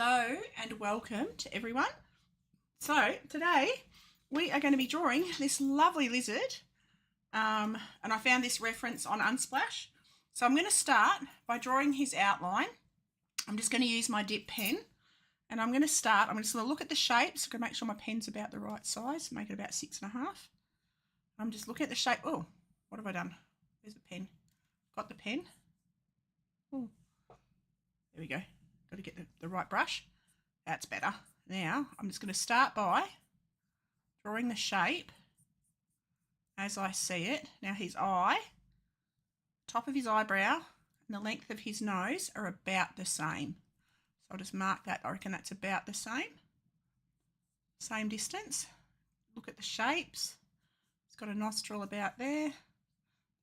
Hello and welcome to everyone. So today we are going to be drawing this lovely lizard and I found this reference on Unsplash. So I'm going to start by drawing his outline. I'm just going to use my dip pen and I'm just going to look at the shapes. I'm going to make sure my pen's about the right size, make it about 6.5. I'm just looking at the shape. Oh, what have I done? Where's the pen? Got the pen. Oh, there we go. Got to get the right brush. That's better. Now I'm just going to start by drawing the shape as I see it. Now his eye, top of his eyebrow and the length of his nose are about the same. So I'll just mark that. I reckon that's about the same distance. Look at the shapes. He's got a nostril about there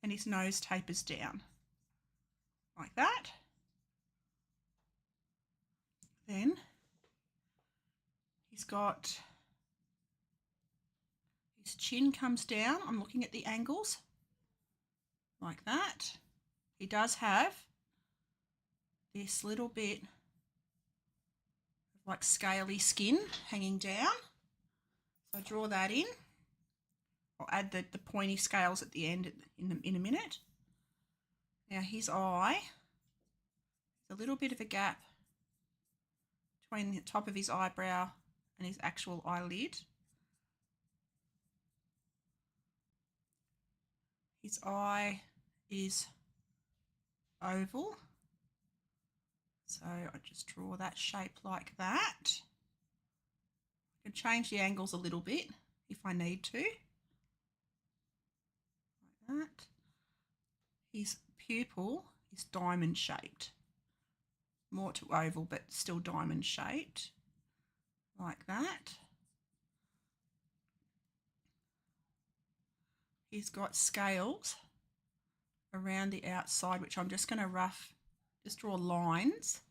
and his nose tapers down like that. Then he's got, his chin comes down. I'm looking at the angles like that. He does have this little bit of like scaly skin hanging down. So I draw that in. I'll add the pointy scales at the end in a minute. Now his eye, there's a little bit of a gap between the top of his eyebrow and his actual eyelid. His eye is oval, so I just draw that shape like that. I can change the angles a little bit if I need to, like that. His pupil is diamond shaped, more to oval but still diamond shaped, like that. He's got scales around the outside, which I'm just going to just draw lines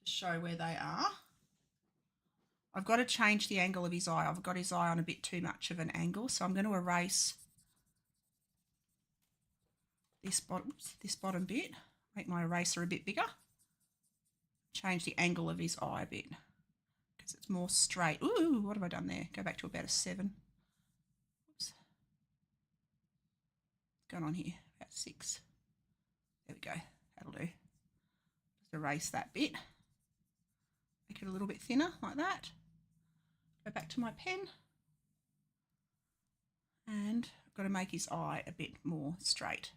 to show where they are. I've got to change the angle of his eye. I've got his eye on a bit too much of an angle, so I'm going to erase this bottom bit, make my eraser a bit bigger, change the angle of his eye a bit because it's more straight. Ooh, what have I done there? Go back to about a 7. Oops. What's going on here? About 6. There we go. That'll do. Just erase that bit. Make it a little bit thinner like that. Go back to my pen. And I've got to make his eye a bit more straight.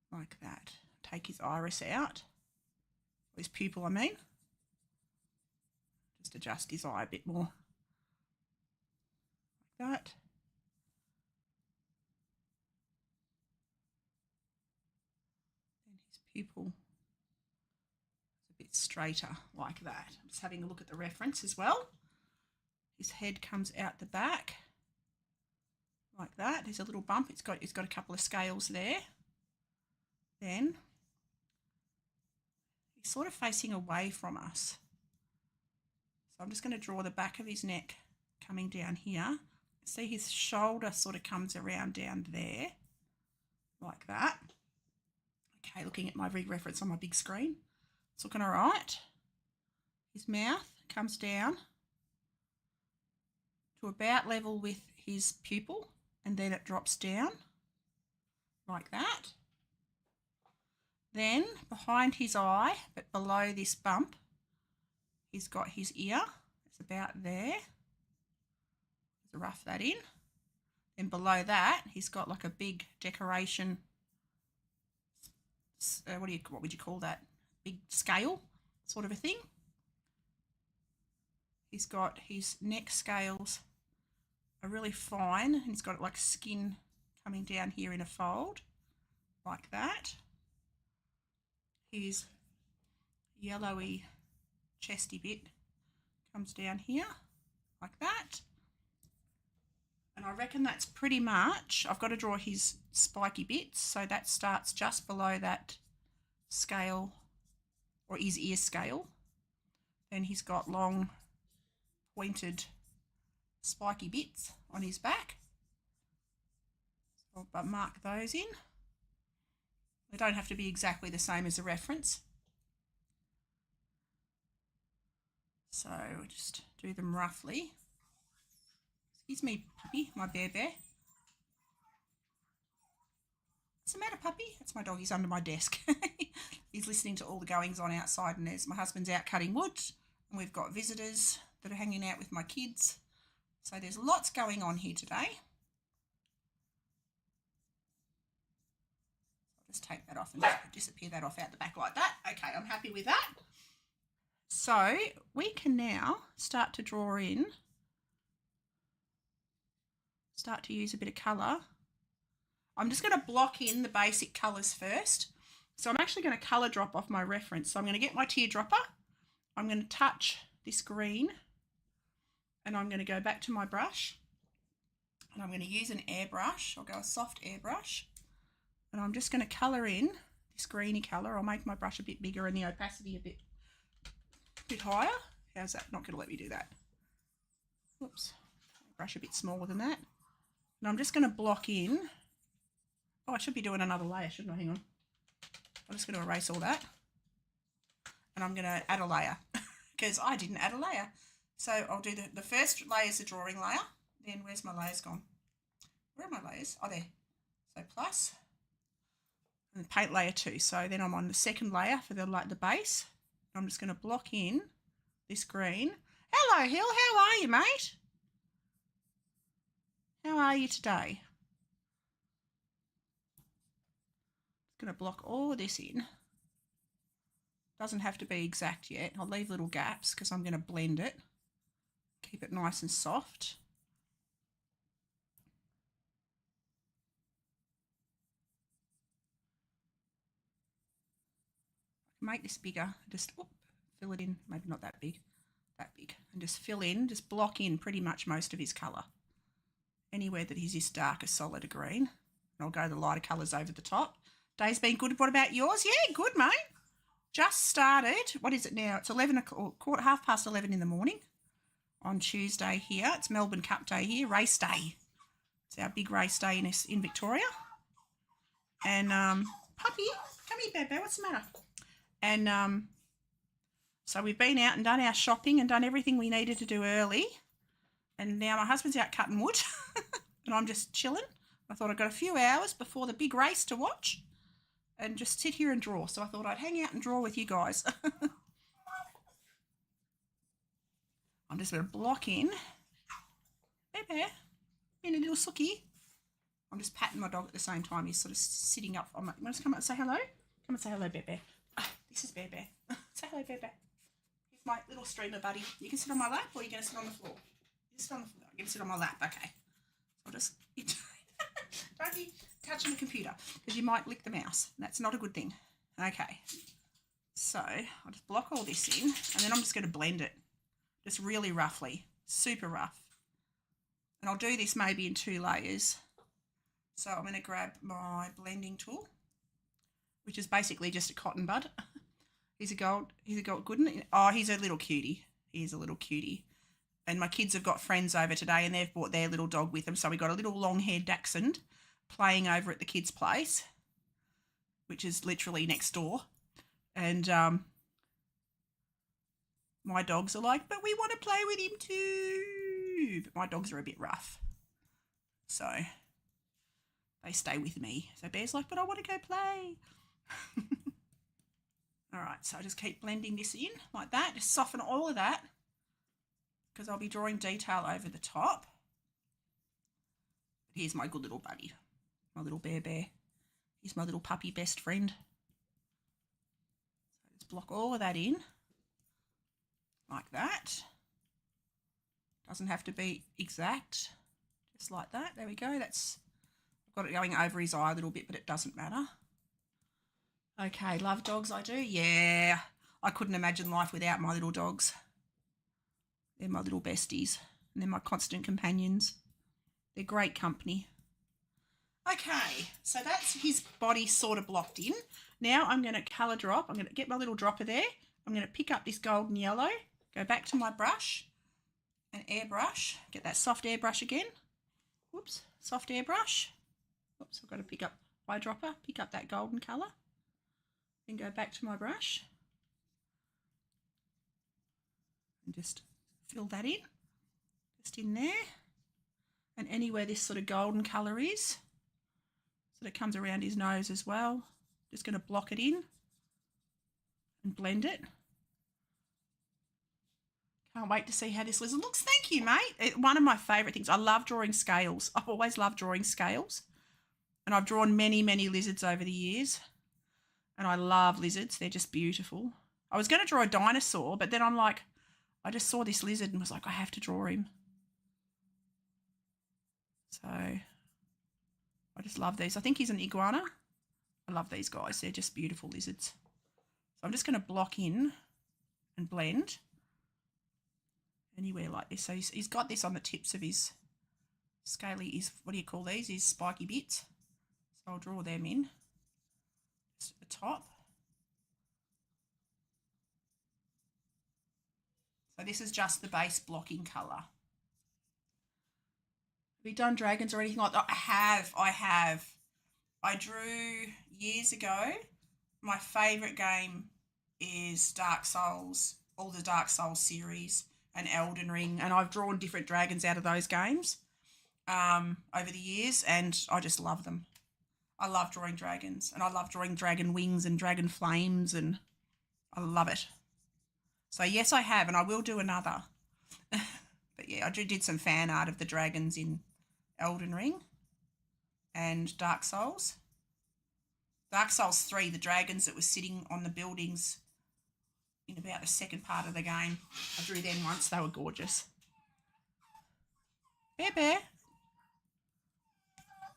Like that. Take his iris out. His pupil, I mean. Just adjust his eye a bit more. Like that. Then his pupil is a bit straighter like that. I'm just having a look at the reference as well. His head comes out the back like that. There's a little bump. It's got a couple of scales there. Then he's sort of facing away from us. So I'm just going to draw the back of his neck coming down here. See his shoulder sort of comes around down there, like that. Okay, looking at my reference on my big screen. It's looking all right. His mouth comes down to about level with his pupil and then it drops down like that. Then behind his eye, but below this bump, he's got his ear. It's about there. Just rough that in. Then below that, he's got like a big decoration. What would you call that? Big scale sort of a thing. He's got his neck scales are really fine, and he's got like skin coming down here in a fold, like that. His yellowy chesty bit comes down here like that, and I reckon that's pretty much. I've got to draw his spiky bits, so that starts just below that scale or his ear scale. Then he's got long pointed spiky bits on his back, so I'll mark those in. They don't have to be exactly the same as a reference. So we'll just do them roughly. Excuse me, puppy, my bear. What's the matter, puppy? That's my dog. He's under my desk. He's listening to all the goings on outside, and there's my husband's out cutting wood, and we've got visitors that are hanging out with my kids. So there's lots going on here today. I'll just take that off and just disappear that off out the back like that. Okay, I'm happy with that. So we can now start to draw in, start to use a bit of colour. I'm just going to block in the basic colours first. So I'm actually going to colour drop off my reference. So I'm going to get my teardropper. I'm going to touch this green and I'm going to go back to my brush and I'm going to use an airbrush. I'll go a soft airbrush and I'm just going to colour in this greeny colour. I'll make my brush a bit bigger and the opacity a bit higher. How's that? Not going to let me do that. Whoops. Brush a bit smaller than that. And I'm just going to block in. Oh, I should be doing another layer, shouldn't I? Hang on. I'm just going to erase all that. And I'm going to add a layer because I didn't add a layer. So I'll do the first layer is the drawing layer. Then where's my layers gone? Where are my layers? Oh, there. So plus. And paint layer 2. So then I'm on the second layer for the base. I'm just going to block in this green. Hello, Hill. How are you, mate? How are you today? Going to block all of this in. Doesn't have to be exact yet. I'll leave little gaps because I'm going to blend it. Keep it nice and soft. Make this bigger. Just fill it in. Maybe not that big. That big. And just fill in, just block in pretty much most of his colour. Anywhere that is this darker, solider green. And I'll go the lighter colours over the top. Day's been good. What about yours? Yeah, good, mate. Just started. What is it now? It's 11 o'clock, 11:15 in the morning on Tuesday here. It's Melbourne Cup Day here, race day. It's our big race day in Victoria. And puppy, come here, baby. What's the matter? And so we've been out and done our shopping and done everything we needed to do early. And now my husband's out cutting wood, and I'm just chilling. I thought I'd got a few hours before the big race to watch. And just sit here and draw. So I thought I'd hang out and draw with you guys. I'm just going to block in. Baby, being a little sookie. I'm just patting my dog at the same time. He's sort of sitting up. I'm like, you want to come up and say hello? Come and say hello, Bebe. This is Bebe. Say hello, Bebe. He's my little streamer buddy. You can sit on my lap or you're going to sit on the floor. You sit on the floor. You're going to sit on my lap. Okay. I'll just... Don't be touching the computer because you might lick the mouse. That's not a good thing. Okay, so I'll just block all this in and then I'm just going to blend it just really roughly, super rough. And I'll do this maybe in 2 layers. So I'm going to grab my blending tool, which is basically just a cotton bud. He's a gold good one. Oh, he's a little cutie. He's a little cutie. And my kids have got friends over today and they've brought their little dog with them. So we got a little long-haired dachshund playing over at the kids' place, which is literally next door. And my dogs are like, but we want to play with him too. But my dogs are a bit rough. So they stay with me. So Bear's like, but I want to go play. All right, so I just keep blending this in like that. Just soften all of that because I'll be drawing detail over the top. But here's my good little buddy. My little bear. He's my little puppy best friend. So just block all of that in like that. Doesn't have to be exact, just like that. There we go. I've got it going over his eye a little bit, but it doesn't matter. Okay, love dogs I do. Yeah, I couldn't imagine life without my little dogs. They're my little besties and they're my constant companions. They're great company. Okay, so that's his body sort of blocked in. Now I'm going to colour drop. I'm going to get my little dropper there. I'm going to pick up this golden yellow, go back to my brush, and airbrush. Get that soft airbrush again. Whoops, soft airbrush. Whoops, I've got to pick up eyedropper, pick up that golden colour, then go back to my brush. And just fill that in, just in there. And anywhere this sort of golden colour is, so that it comes around his nose as well. Just going to block it in and blend it. Can't wait to see how this lizard looks. Thank you, mate. One of my favourite things. I love drawing scales. I've always loved drawing scales. And I've drawn many, many lizards over the years. And I love lizards. They're just beautiful. I was going to draw a dinosaur, but then I'm like, I just saw this lizard and was like, I have to draw him. So I just love these. I think he's an iguana. I love these guys. They're just beautiful lizards. So I'm just going to block in and blend anywhere like this. So he's got this on the tips of his scaly, what do you call these? His spiky bits. So I'll draw them in just at the top. So this is just the base blocking colour. Have you done dragons or anything like that? I have. I drew years ago. My favourite game is Dark Souls, all the Dark Souls series and Elden Ring, and I've drawn different dragons out of those games over the years, and I just love them. I love drawing dragons, and I love drawing dragon wings and dragon flames, and I love it. So yes, I have, and I will do another. But yeah, I did some fan art of the dragons in Elden Ring and Dark Souls. Dark Souls 3, the dragons that were sitting on the buildings in about the second part of the game. I drew them once. They were gorgeous. Bear Bear.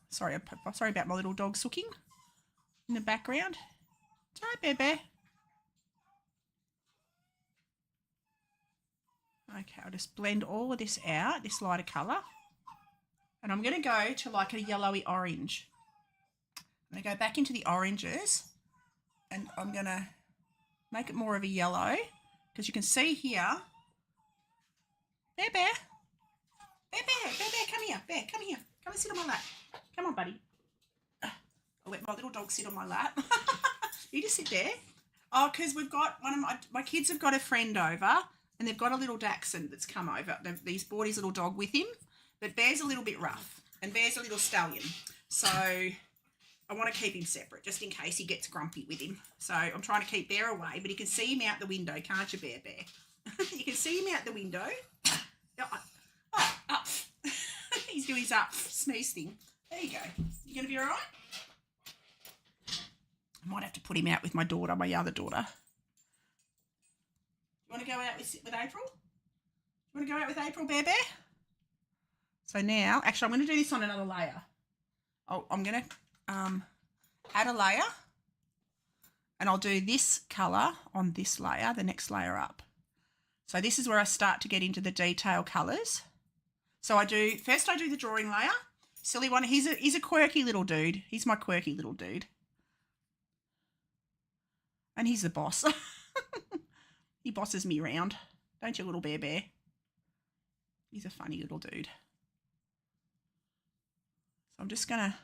Sorry about my little dog sooking in the background. It's all right, Bear Bear. Okay, I'll just blend all of this out, this lighter colour. And I'm going to go to like a yellowy orange. I'm going to go back into the oranges and I'm going to make it more of a yellow, because you can see here, Bear Bear, Bear Bear, Bear Bear, come here, Bear, come here, come and sit on my lap. Come on, buddy. I'll let my little dog sit on my lap. You just sit there. Oh, because we've got one of my kids have got a friend over, and they've got a little dachshund that's come over. He's brought his little dog with him, but Bear's a little bit rough, and Bear's a little stallion. So I want to keep him separate, just in case he gets grumpy with him. So I'm trying to keep Bear away, but you can see him out the window, can't you, Bear Bear? You can see him out the window. Up. He's doing his up sneeze thing. There you go. You going to be all right? I might have to put him out with my daughter, my other daughter. You want to go out with April? You want to go out with April, Bear Bear? So now, actually, I'm going to do this on another layer. I'm going to add a layer, and I'll do this colour on this layer, the next layer up. So this is where I start to get into the detail colours. So I do the drawing layer. Silly one. He's a quirky little dude. He's my quirky little dude. And he's the boss. He bosses me around. Don't you, little Bear Bear? He's a funny little dude. So I'm just going to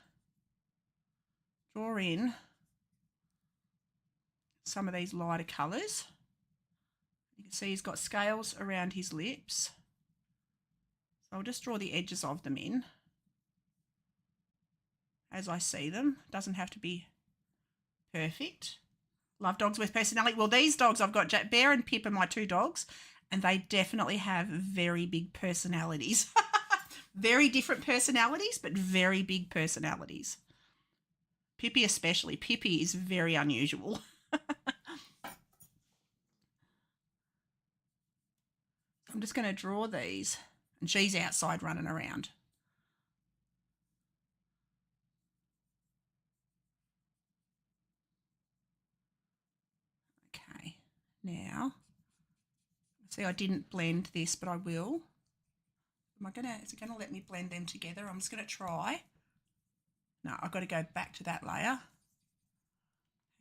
draw in some of these lighter colours. You can see he's got scales around his lips. So I'll just draw the edges of them in as I see them. Doesn't have to be perfect. Love dogs with personality. Well, these dogs, I've got Bear and Pip are my two dogs, and they definitely have very big personalities. Very different personalities, but very big personalities. Pippi especially. Pippi is very unusual. I'm just going to draw these, and she's outside running around. Okay, now, see, I didn't blend this, but I will. Is it going to let me blend them together? I'm just going to try. No, I've got to go back to that layer.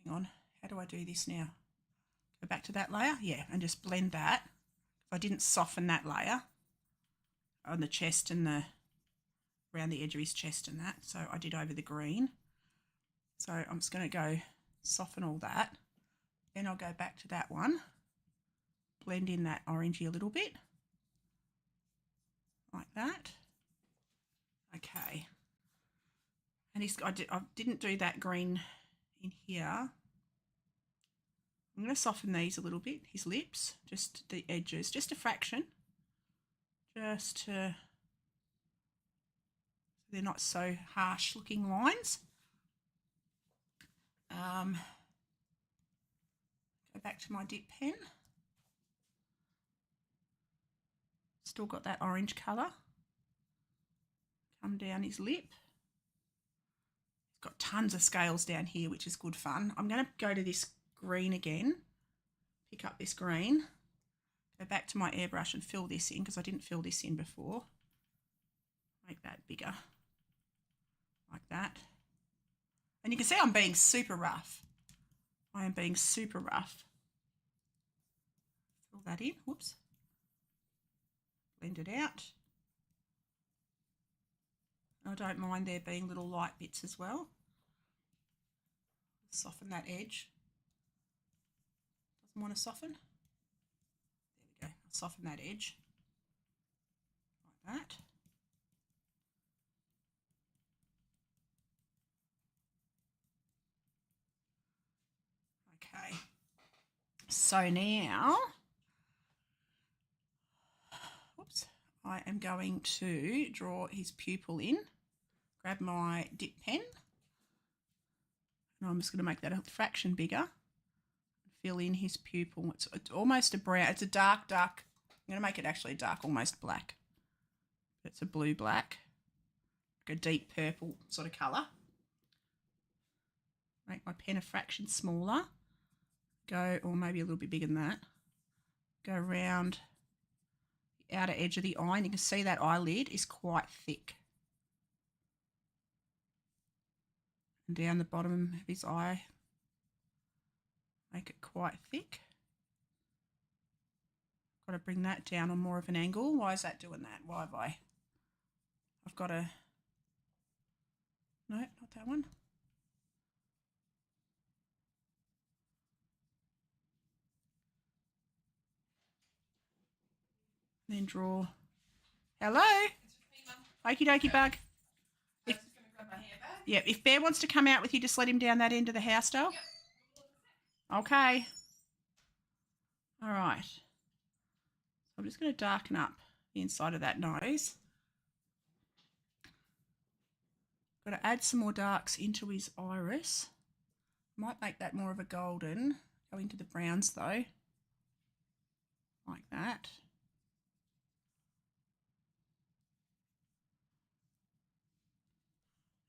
Hang on, how do I do this now? Go back to that layer, yeah, and just blend that. I didn't soften that layer on the chest and around the edge of his chest and that, so I did over the green. So I'm just going to go soften all that. Then I'll go back to that one blend in that orangey a little bit, like that. Okay. And I didn't do that green in here. I'm going to soften these a little bit, his lips, just the edges, just a fraction, just to, so they're not so harsh looking lines. Go back to my dip pen. Still got that orange colour. Come down his lip. He's got tons of scales down here, which is good fun. I'm going to go to this green again. Pick up this green. Go back to my airbrush and fill this in because I didn't fill this in before. Make that bigger. Like that. And you can see I'm being super rough. I am being super rough. Fill that in. Whoops. Blend it out. I don't mind there being little light bits as well. Soften that edge. Doesn't want to soften. There we go. I'll soften that edge. Like that. Okay. So now, whoops, I am going to draw his pupil in. Grab my dip pen. And I'm just going to make that a fraction bigger. Fill in his pupil. It's almost a brown. It's a dark. I'm going to make it actually dark, almost black. It's a blue-black. Like a deep purple sort of colour. Make my pen a fraction smaller. Go, or maybe a little bit bigger than that. Go around the outer edge of the eye. And you can see that eyelid is quite thick. And down the bottom of his eye, make it quite thick. Got to bring that down on more of an angle. Why is that doing that? Why have I've got to, no, not that one. Then draw, hello, okie dokie bug. Yeah, if Bear wants to come out with you, just let him down that end of the house, doll. Yep. Okay. All right. So I'm just going to darken up the inside of that nose. Got to add some more darks into his iris. Might make that more of a golden. Go into the browns though. Like that.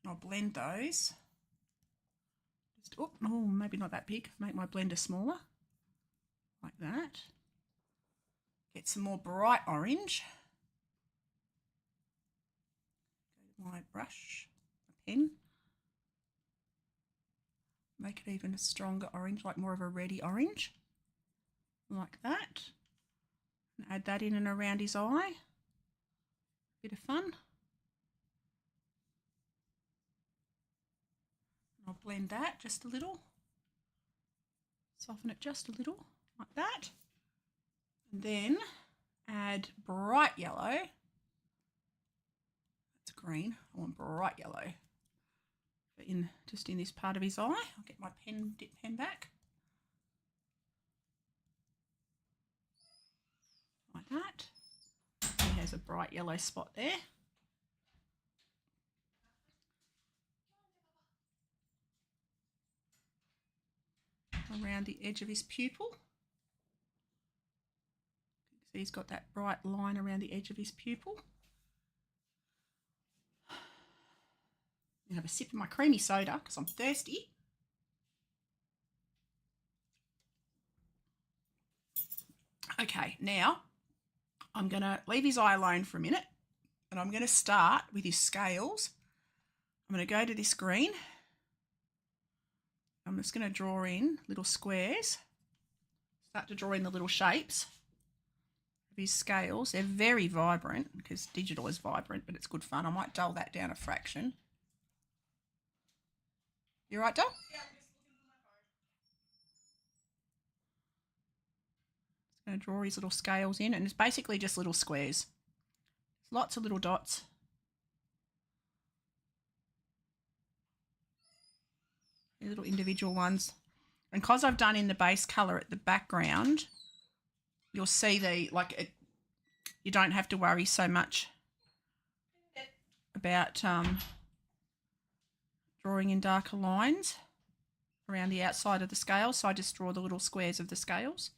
I'll blend those. Just, oh, maybe not that big. Make my blender smaller. Like that. Get some more bright orange. Go to my brush, my pen. Make it even a stronger orange, like more of a reddy orange. Like that. And add that in and around his eye. Bit of fun. I'll blend that just a little, soften it just a little, like that, and then add bright yellow. That's green, I want bright yellow. But just in this part of his eye, I'll get my dip pen back. Like that. He has a bright yellow spot there. Around the edge of his pupil. See, he's got that bright line around the edge of his pupil. I'm going to have a sip of my creamy soda because I'm thirsty. Okay, now I'm going to leave his eye alone for a minute and I'm going to start with his scales. I'm going to go to this green. I'm just going to draw in little squares, start to draw in the little shapes of his scales. They're very vibrant because digital is vibrant, but it's good fun. I might dull that down a fraction. You right, Dull? Yeah, I'm just looking for my going to draw his little scales in, and it's basically just little squares. Lots of little dots. Little individual ones. And because I've done in the base colour at the background, you'll see you don't have to worry so much about drawing in darker lines around the outside of the scales. So I just draw the little squares of the scales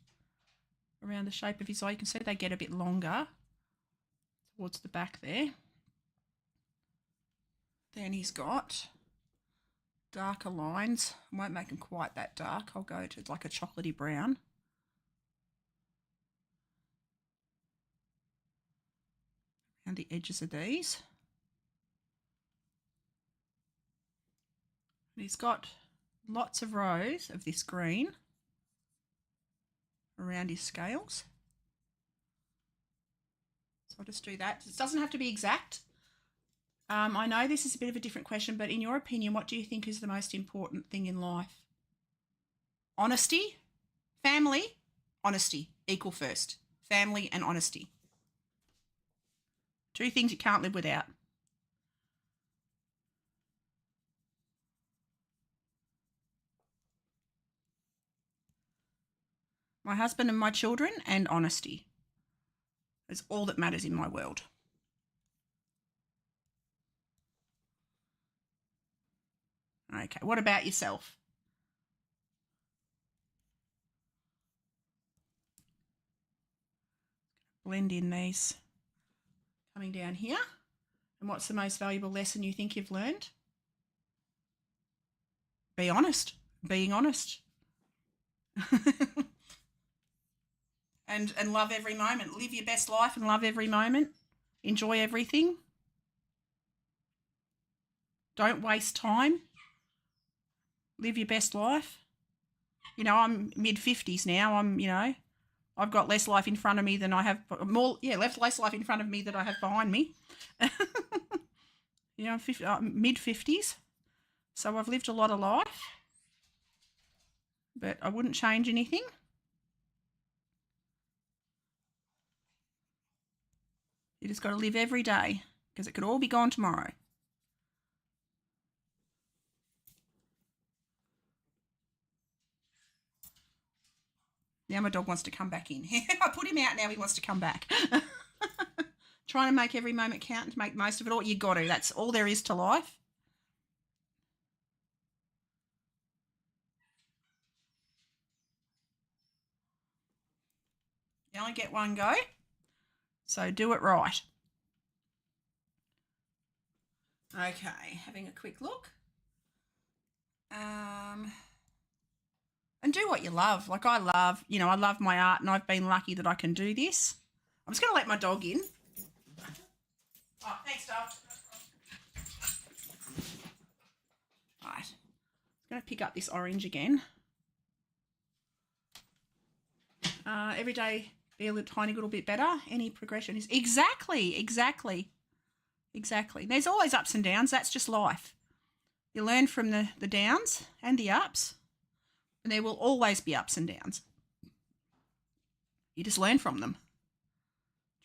around the shape of his eye. You can see they get a bit longer towards the back there. Then he's got darker lines. I won't make them quite that dark. I'll go to like a chocolatey brown. Around the edges of these. And he's got lots of rows of this green around his scales. So I'll just do that. It doesn't have to be exact. I know this is a bit of a different question, but in your opinion, what do you think is the most important thing in life? Honesty, family, honesty, equal first. Family and honesty. Two things you can't live without. My husband and my children, and honesty is all that matters in my world. Okay, what about yourself? Blend in these coming down here. And what's the most valuable lesson you think you've learned? Be honest. Being honest. and love every moment. Live your best life and love every moment. Enjoy everything. Don't waste time. Live your best life. You know, I'm mid-50s now. I've got less life in front of me than I have less life in front of me than I have behind me. You know, I'm mid-50s. So I've lived a lot of life. But I wouldn't change anything. You just got to live every day because it could all be gone tomorrow. Now my dog wants to come back in. I put him out, now he wants to come back. Trying to make every moment count and to make most of it all. You got to. That's all there is to life. You only get one go, so do it right. Okay, having a quick look. And do what you love. Like I love my art, and I've been lucky that I can do this. I'm just going to let my dog in. Oh, thanks, dog. Right. I'm going to pick up this orange again. Every day be a little tiny little bit better. Any progression is exactly. There's always ups and downs. That's just life. You learn from the downs and the ups, and there will always be ups and downs. You just learn from them.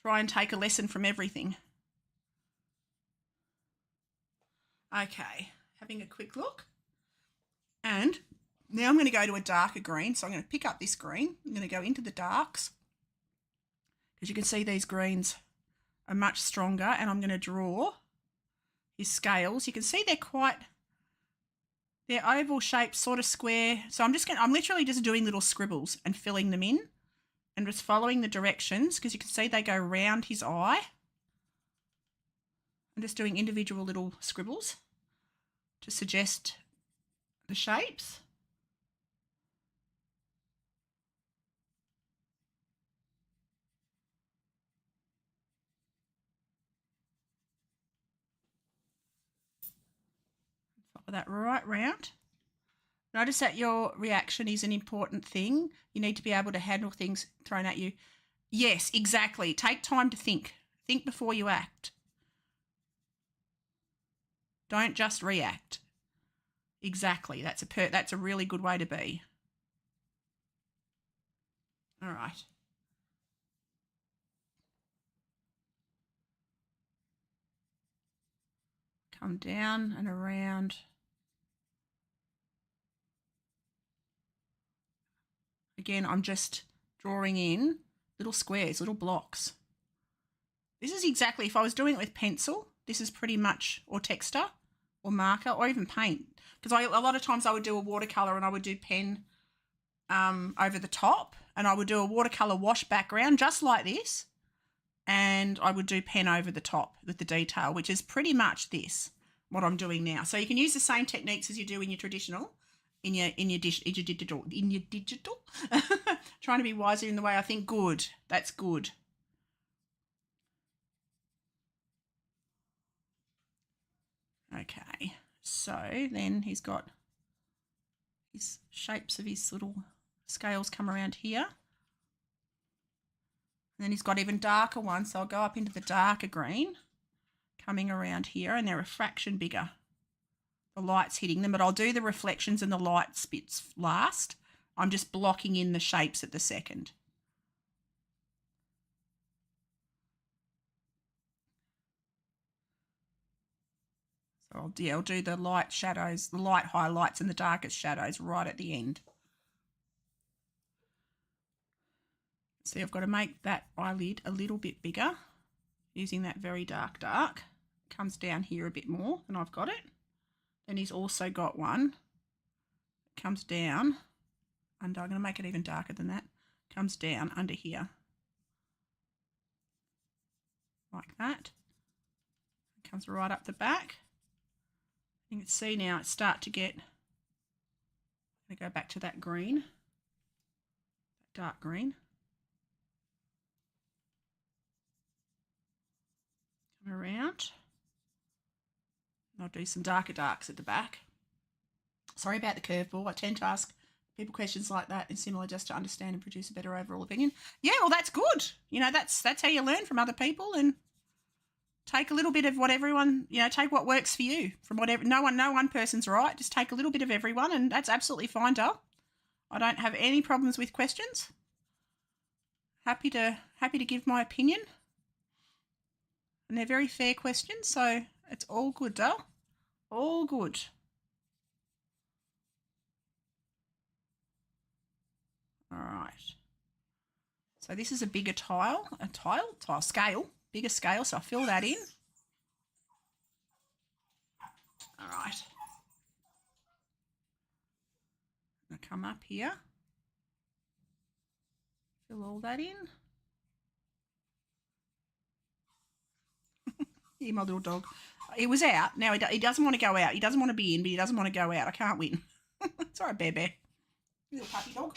Try and take a lesson from everything. Okay, having a quick look. And now I'm going to go to a darker green. So I'm going to pick up this green. I'm going to go into the darks. Because you can see these greens are much stronger. And I'm going to draw his scales. You can see they're oval shaped, sort of square. So I'm literally just doing little scribbles and filling them in. And just following the directions. Because you can see they go round his eye. I'm just doing individual little scribbles to suggest the shapes. Follow that right round. Notice that your reaction is an important thing. You need to be able to handle things thrown at you. Yes, exactly. Take time to think. Think before you act. Don't just react. Exactly. That's a really good way to be. All right. come down and around. Again, I'm just drawing in little squares, little blocks. This is exactly, if I was doing it with pencil, this is pretty much, or texture, or marker, or even paint. Because a lot of times I would do a watercolour and I would do pen over the top, and I would do a watercolour wash background just like this, and I would do pen over the top with the detail, which is pretty much this, what I'm doing now. So you can use the same techniques as you do in your traditional, in your digital. Trying to be wiser in the way I think. Good. That's good. Okay. So then he's got his shapes of his little scales come around here. And then he's got even darker ones, so I'll go up into the darker green, coming around here, and they're a fraction bigger. The light's hitting them, but I'll do the reflections and the light bits last. I'm just blocking in the shapes at the second. So I'll do the light shadows, the light highlights and the darkest shadows right at the end. See, I've got to make that eyelid a little bit bigger using that very dark. It comes down here a bit more than I've got it. Then he's also got one that comes down under. I'm going to make it even darker than that. Comes down under here. Like that. It comes right up the back. You can see now it's start to get, I'm going to go back to that green, that dark green. Come around. I'll do some darker darks at the back. Sorry about the curveball. I tend to ask people questions like that and similar just to understand and produce a better overall opinion. Yeah, well, that's good. You know, that's how you learn from other people, and take a little bit of what everyone, you know, take what works for you from whatever. No one person's right. Just take a little bit of everyone, and that's absolutely fine, Dale. I don't have any problems with questions. Happy to give my opinion. And they're very fair questions, so it's all good, Dale. All good. All right. So this is a bigger tile scale, bigger scale, so I'll fill that in. All right. I'll come up here, fill all that in. Yeah, my little dog. He was out. Now he doesn't want to go out. He doesn't want to be in, but he doesn't want to go out. I can't win. It's all right, Bear. Little puppy dog.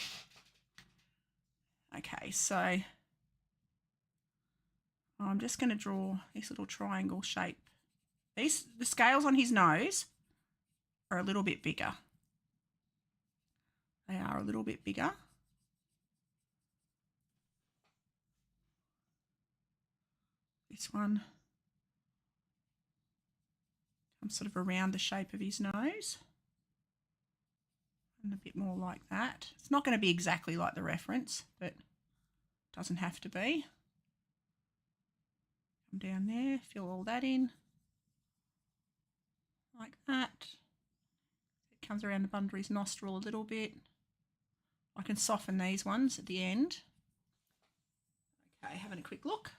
Okay, so I'm just going to draw this little triangle shape. The scales on his nose are a little bit bigger. They are a little bit bigger. This one comes sort of around the shape of his nose. And a bit more like that. It's not going to be exactly like the reference, but it doesn't have to be. Come down there, fill all that in. Like that. It comes around the bund of his nostril a little bit. I can soften these ones at the end. Okay, having a quick look.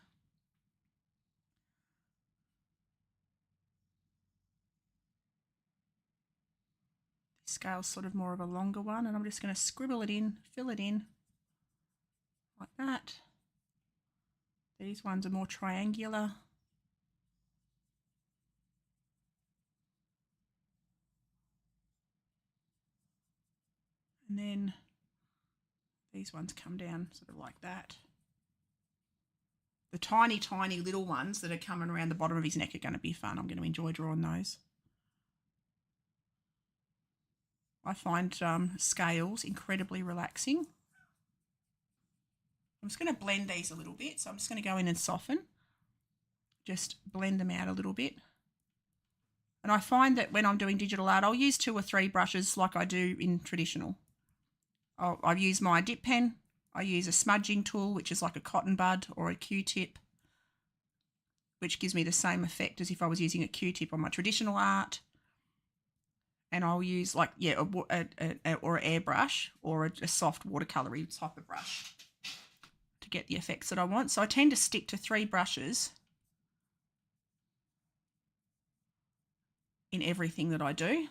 This scale's sort of more of a longer one, and I'm just going to scribble it in, fill it in, like that. These ones are more triangular. And then these ones come down sort of like that. The tiny, tiny little ones that are coming around the bottom of his neck are going to be fun. I'm going to enjoy drawing those. I find scales incredibly relaxing. I'm just going to blend these a little bit. So I'm just going to go in and soften. Just blend them out a little bit. And I find that when I'm doing digital art, I'll use 2 or 3 brushes like I do in traditional. I use my dip pen. I use a smudging tool, which is like a cotton bud or a Q-tip. which gives me the same effect as if I was using a Q-tip on my traditional art. And I'll use or an airbrush or a soft watercolory type of brush to get the effects that I want. So I tend to stick to 3 brushes in everything that I do.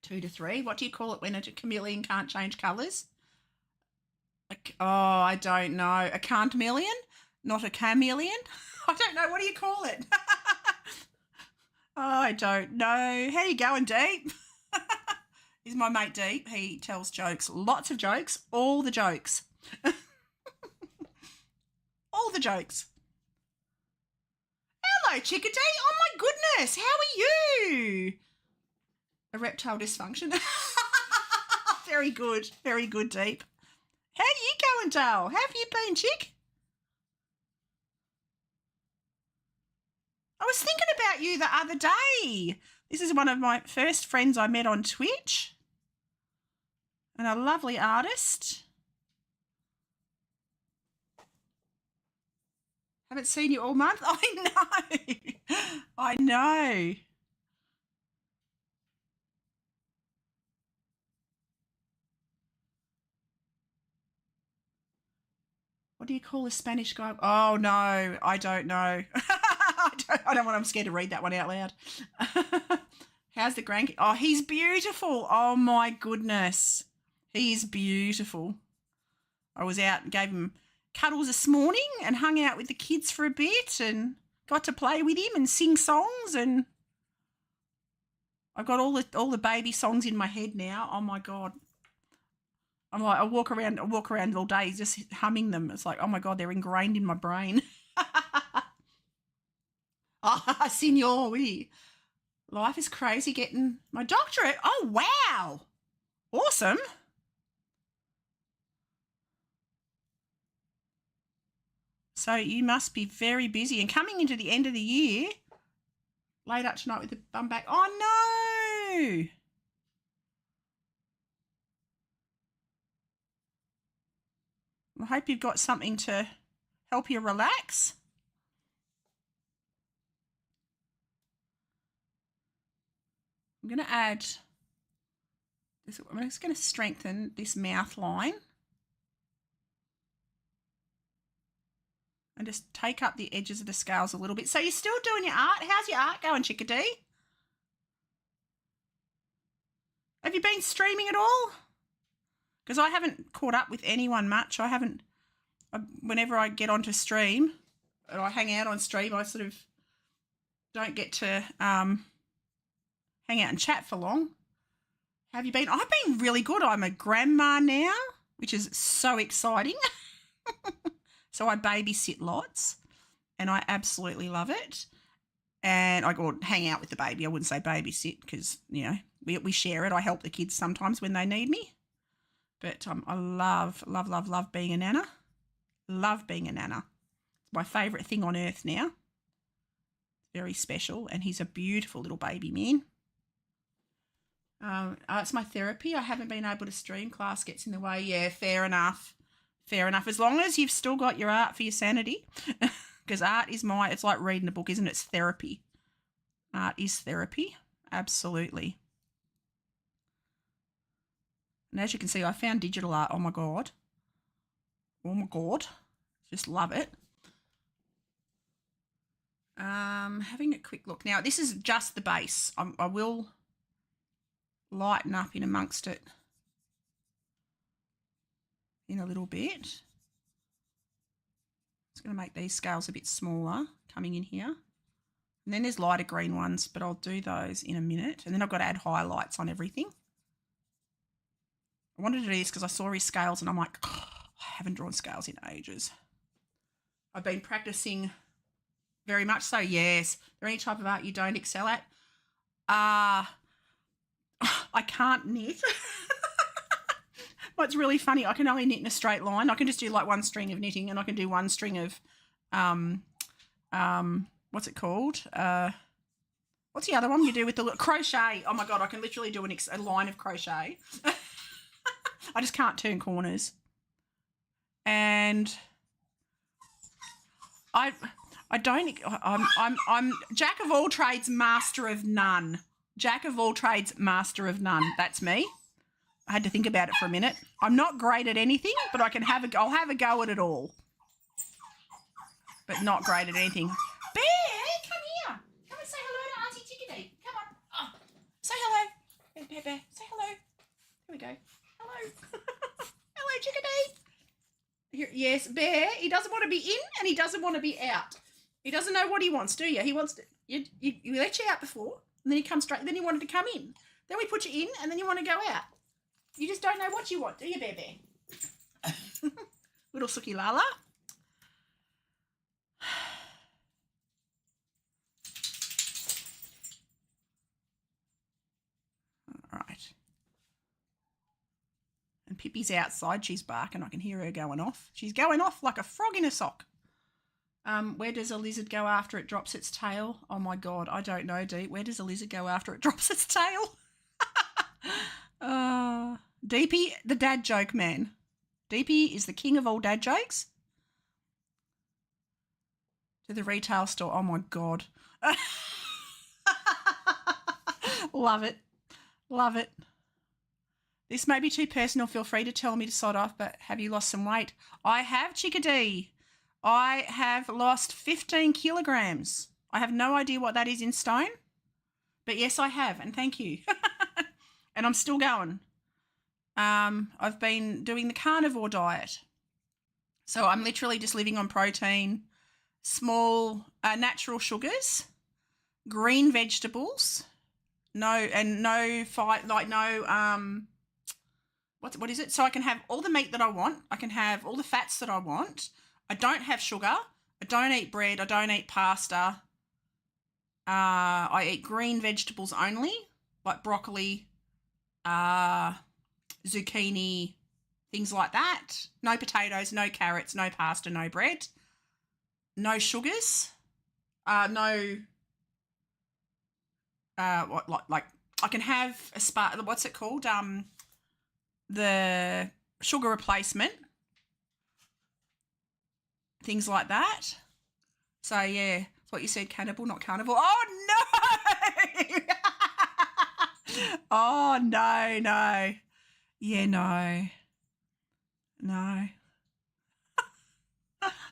2 to 3. What do you call it when a chameleon can't change colours? I don't know. A chameleon? Not a chameleon? I don't know. What do you call it? I don't know. How you going, Deep? He's my mate, Deep. He tells jokes. Lots of jokes. All the jokes. All the jokes. Hello, Chickadee. Oh, my goodness. How are you? Erectile dysfunction. Very good. Very good, Deep. How you going, Dale? How have you been, chick? I was thinking about you the other day. This is one of my first friends I met on Twitch. And a lovely artist. Haven't seen you all month. I know. I know. What do you call a Spanish guy? Oh, no, I don't know. I don't want, I'm scared to read that one out loud. How's the grandkid? Oh, he's beautiful. Oh, my goodness. He is beautiful. I was out and gave him cuddles this morning and hung out with the kids for a bit and got to play with him and sing songs, and I've got all the baby songs in my head now. Oh, my God. I'm like, I walk around all day just humming them. It's like, oh, my God, they're ingrained in my brain. Ah, Signor, oui. Life is crazy getting my doctorate. Oh, wow. Awesome. So you must be very busy and coming into the end of the year. Laid up tonight with the bum back. Oh, no. I hope you've got something to help you relax. I'm going to add this. I'm just going to strengthen this mouth line and just take up the edges of the scales a little bit. So you're still doing your art. How's your art going, Chickadee? Have you been streaming at all? Because I haven't caught up with anyone much. Whenever I get onto stream and I hang out on stream, I sort of don't get to hang out and chat for long. Have you been? I've been really good. I'm a grandma now, which is so exciting. So I babysit lots and I absolutely love it. And I go hang out with the baby. I wouldn't say babysit because, we share it. I help the kids sometimes when they need me. But I love, love, love, love being a nana. Love being a nana. It's my favourite thing on earth now. Very special. And he's a beautiful little baby man. It's my therapy. I haven't been able to stream. Class gets in the way. Yeah, fair enough. Fair enough. As long as you've still got your art for your sanity. Because art is it's like reading a book, isn't it? It's therapy. Art is therapy. Absolutely. And as you can see, I found digital art. Oh, my God. Oh, my God. Just love it. Having a quick look. Now, this is just the base. I will lighten up in amongst it in a little bit. It's going to make these scales a bit smaller coming in here. And then there's lighter green ones, but I'll do those in a minute. And then I've got to add highlights on everything. I wanted to do this because I saw his scales and I'm like, oh, I haven't drawn scales in ages. I've been practicing very much so, yes. Is there any type of art you don't excel at? I can't knit. What's really funny, I can only knit in a straight line. I can just do like one string of knitting and I can do one string of, what's it called? What's the other one you do with the crochet? Oh, my God, I can literally do a line of crochet. I just can't turn corners. And I'm jack of all trades, master of none. Jack of all trades, master of none. That's me. I had to think about it for a minute. I'm not great at anything, but I'll have a go at it all. But not great at anything. Bear, come here. Come and say hello to Auntie Chickadee. Come on. Oh, say hello. Bear, say hello. Here we go. Hello. Hello, Chickadee. Yes, Bear. He doesn't want to be in and he doesn't want to be out. He doesn't know what he wants, do you? He wants to. You let you out before, and then you come straight. Then you wanted to come in. Then we put you in, and then you want to go out. You just don't know what you want, do you, Bear? Little Suki Lala. All right. And Pippi's outside. She's barking. I can hear her going off. She's going off like a frog in a sock. Where does a lizard go after it drops its tail? Oh, my God. I don't know, Dee. Where does a lizard go after it drops its tail? Deepy, the dad joke man. Deepy is the king of all dad jokes. To the retail store. Oh, my God. Love it. Love it. This may be too personal. Feel free to tell me to sod off, but have you lost some weight? I have, Chickadee. I have lost 15 kilograms. I have no idea what that is in stone, but yes, I have, and thank you. And I'm still going. I've been doing the carnivore diet. So I'm literally just living on protein, small natural sugars, green vegetables, what is it? So I can have all the meat that I want. I can have all the fats that I want. I don't have sugar. I don't eat bread. I don't eat pasta. I eat green vegetables only, like broccoli, zucchini, things like that. No potatoes, no carrots, no pasta, no bread, no sugars, I can have what's it called? The sugar replacement, things like that. So yeah, that's what you said, cannibal, not carnival. Oh no! Oh no. Yeah, no.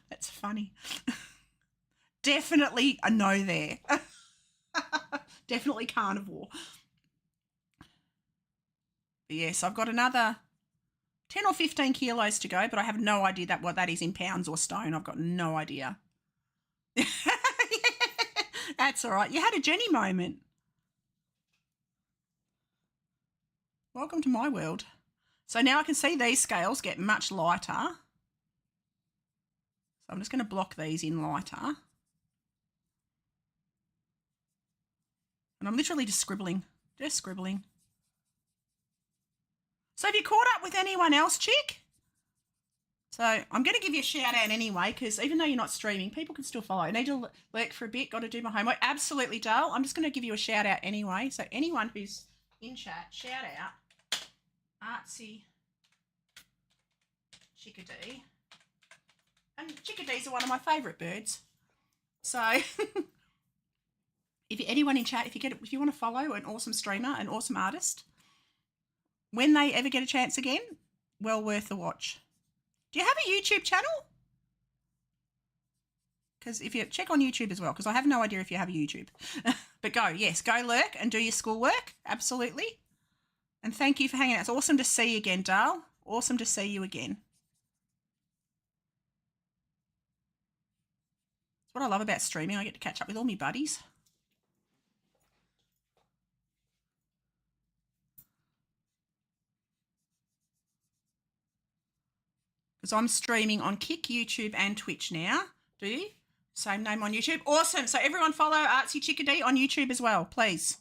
That's funny. Definitely a no there. Definitely carnivore. But yes, I've got another 10 or 15 kilos to go, but I have no idea what that is in pounds or stone. I've got no idea. That's all right. You had a Jenny moment. Welcome to my world. So now I can see these scales get much lighter. So I'm just going to block these in lighter. And I'm literally just scribbling. So have you caught up with anyone else, Chick? So I'm going to give you a shout out anyway, because even though you're not streaming, people can still follow. I need to lurk for a bit, got to do my homework. Absolutely, Dale. I'm just going to give you a shout out anyway. So anyone who's in chat, shout out Artsy Chickadee. And chickadees are one of my favourite birds. So if anyone in chat, if you want to follow an awesome streamer, an awesome artist, when they ever get a chance again, well worth the watch. Do you have a YouTube channel? Because if you check on YouTube as well, because I have no idea if you have a YouTube. But go lurk and do your schoolwork. Absolutely. And thank you for hanging out. It's awesome to see you again, Dale. Awesome to see you again. That's what I love about streaming. I get to catch up with all my buddies. Because I'm streaming on Kick, YouTube and Twitch now. Do you? Same name on YouTube. Awesome. So everyone follow Artsy Chickadee on YouTube as well, please.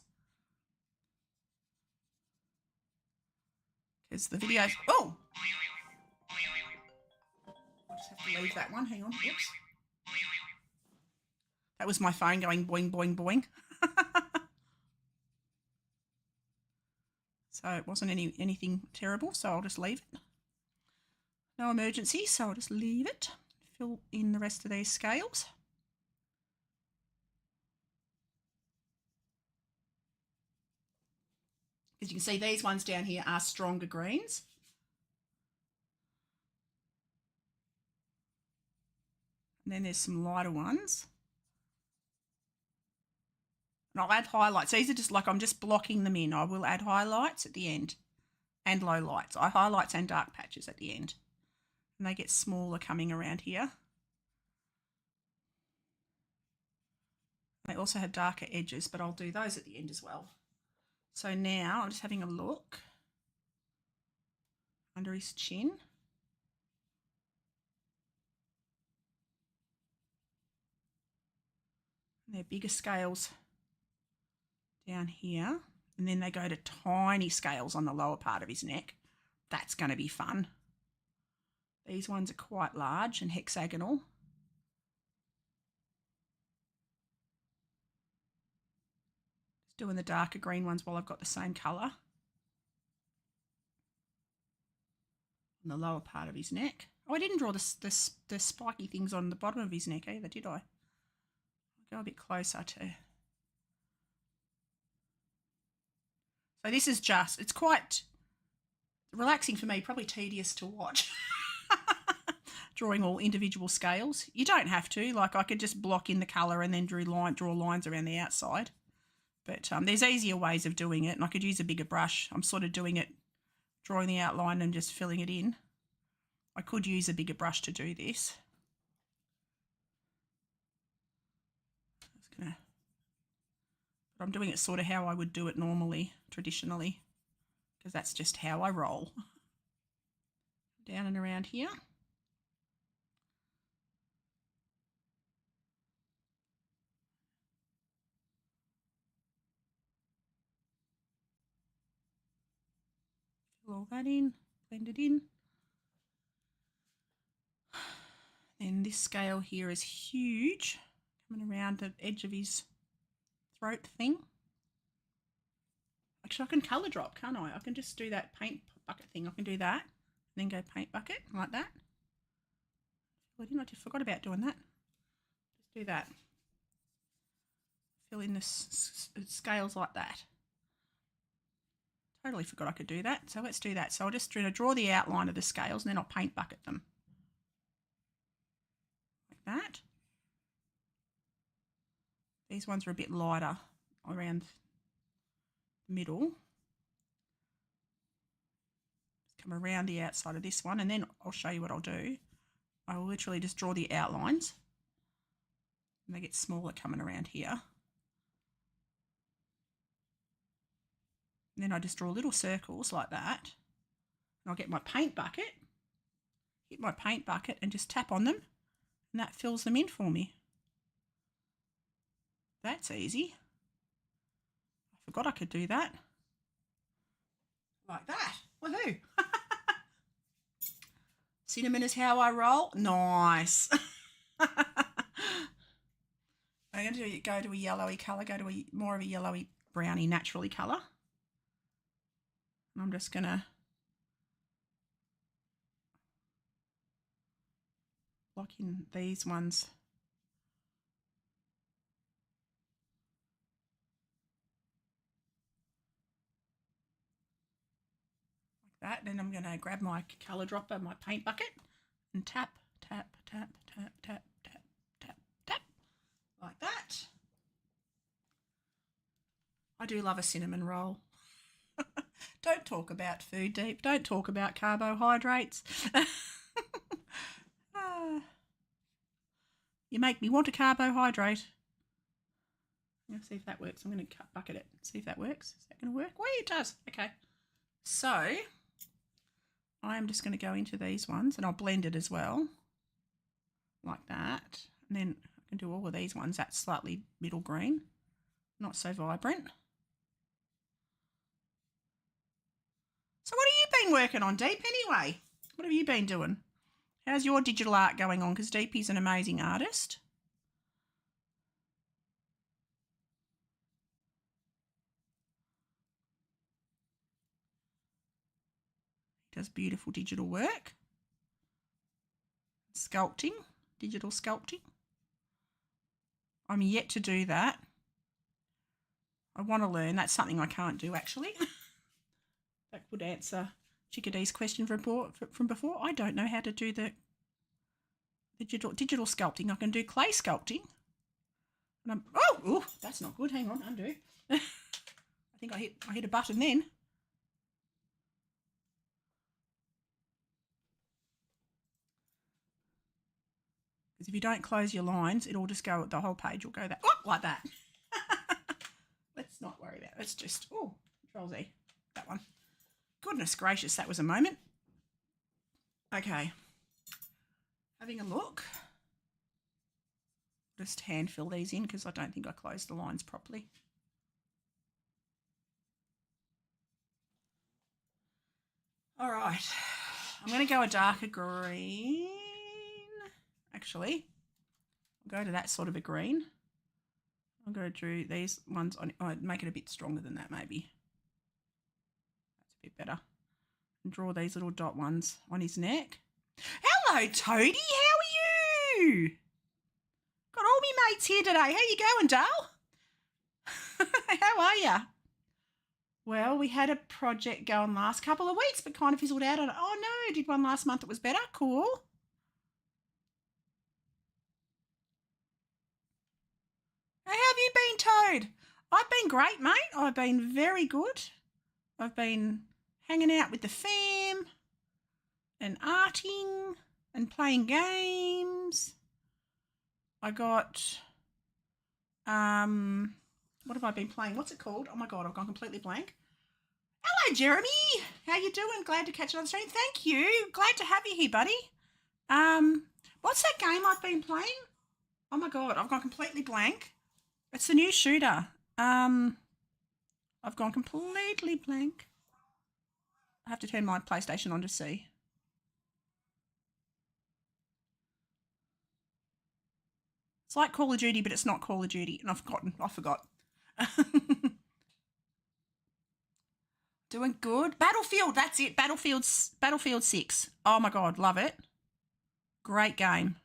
Because the videos... Oh! I'll just have to leave that one. Hang on. Oops. That was my phone going boing, boing, boing. So it wasn't anything terrible, so I'll just leave it. No emergency, so I'll just leave it. Fill in the rest of these scales. As you can see, these ones down here are stronger greens. And then there's some lighter ones. And I'll add highlights. These are just like I'm just blocking them in. I will add highlights at the end and low lights. I highlights and dark patches at the end. And they get smaller coming around here. They also have darker edges, but I'll do those at the end as well. So now I'm just having a look under his chin. They're bigger scales down here, and then they go to tiny scales on the lower part of his neck. That's going to be fun. These ones are quite large and hexagonal. Just doing the darker green ones while I've got the same colour on the lower part of his neck. Oh, I didn't draw the spiky things on the bottom of his neck either, did I? I'll go a bit closer to... So this is just, it's quite relaxing for me, probably tedious to watch, drawing all individual scales. You don't have to, like I could just block in the colour and then draw lines around the outside. But there's easier ways of doing it, and I could use a bigger brush. I'm sort of doing it, drawing the outline and just filling it in. I could use a bigger brush to do this. But I'm doing it sort of how I would do it normally, traditionally, because that's just how I roll. Down and around here. Fill all that in, blend it in. Then this scale here is huge, coming around the edge of his throat thing. Actually, I can colour drop, can't I? I can just do that paint bucket thing. I can do that and then go paint bucket like that. Well, I just forgot about doing that. Just do that. Fill in the scales like that. Totally forgot I could do that. So let's do that. So I'll just draw the outline of the scales and then I'll paint bucket them. Like that. These ones are a bit lighter around the middle. Just come around the outside of this one and then I'll show you what I'll do. I will literally just draw the outlines and they get smaller coming around here. And then I just draw little circles like that. And I'll get my paint bucket, hit my paint bucket and just tap on them and that fills them in for me. That's easy. I forgot I could do that. Like that. Woohoo! Cinnamon is how I roll. Nice. I'm going to go to a yellowy colour, go to more of a yellowy browny naturally colour. And I'm just going to block in these ones. That. Then I'm going to grab my colour dropper, my paint bucket, and tap, tap, tap, tap, tap, tap, tap, tap, like that. I do love a cinnamon roll. Don't talk about food deep. Don't talk about carbohydrates. You make me want a carbohydrate. I'm going to see if that works. I'm going to cut bucket it. See if that works. Is that going to work? Well, it does. Okay. So I'm just going to go into these ones and I'll blend it as well, like that. And then I can do all of these ones. That's slightly middle green, not so vibrant. So what have you been working on, Deep, anyway? What have you been doing? How's your digital art going on? Because Deepy's an amazing artist. Does beautiful digital work. Sculpting, digital sculpting. I'm yet to do that. I want to learn. That's something I can't do actually. That would answer Chickadee's question from before. I don't know how to do the digital sculpting. I can do clay sculpting. And oh, that's not good. Hang on, undo. I think I hit a button then. Because if you don't close your lines, it'll just go, the whole page will go that, like that. Let's not worry about it. Let's just, Control Z, that one. Goodness gracious, that was a moment. Okay, having a look. Just hand fill these in because I don't think I closed the lines properly. All right, I'm going to go a darker green. Actually, I'll go to that sort of a green. I'm going to do these ones on, I'd make it a bit stronger than that maybe. That's a bit better. And draw these little dot ones on his neck. Hello, Toadie, how are you? Got all me mates here today. How you going, Dale? How are ya? Well, we had a project going last couple of weeks, but kind of fizzled out on it. Oh no, did one last month that was better. Cool. How have you been, Toad? I've been great, mate. I've been very good. I've been hanging out with the fam and arting and playing games. I got, what have I been playing? What's it called? Oh my God, I've gone completely blank. Hello, Jeremy. How you doing? Glad to catch you on the stream. Thank you. Glad to have you here, buddy. What's that game I've been playing? Oh my God, I've gone completely blank. It's the new shooter. I've gone completely blank. I have to turn my PlayStation on to see. It's like Call of Duty, but it's not Call of Duty. And I forgot. Doing good. Battlefield, that's it. Battlefield 6. Oh my God, love it. Great game.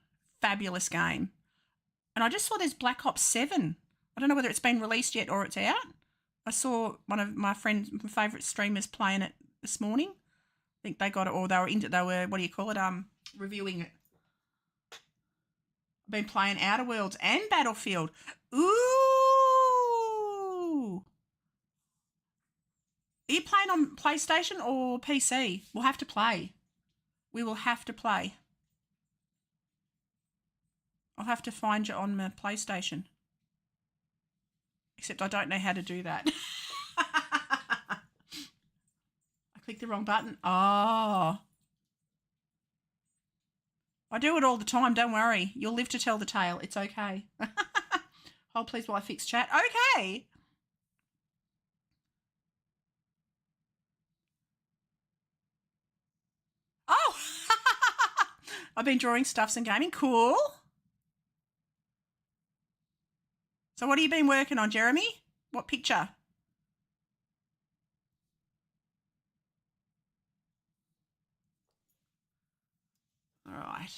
Fabulous game. And I just saw there's Black Ops 7. I don't know whether it's been released yet or it's out. I saw one of my friends, my favourite streamers playing it this morning. I think they got it, or they were what do you call it? Reviewing it. I've been playing Outer Worlds and Battlefield. Ooh. Are you playing on PlayStation or PC? We'll have to play. We will have to play. I'll have to find you on my PlayStation. Except I don't know how to do that. I clicked the wrong button. Oh. I do it all the time, don't worry. You'll live to tell the tale. It's okay. Hold please while I fix chat. Okay. Oh. I've been drawing stuffs and gaming. Cool. So what have you been working on, Jeremy? What picture? All right.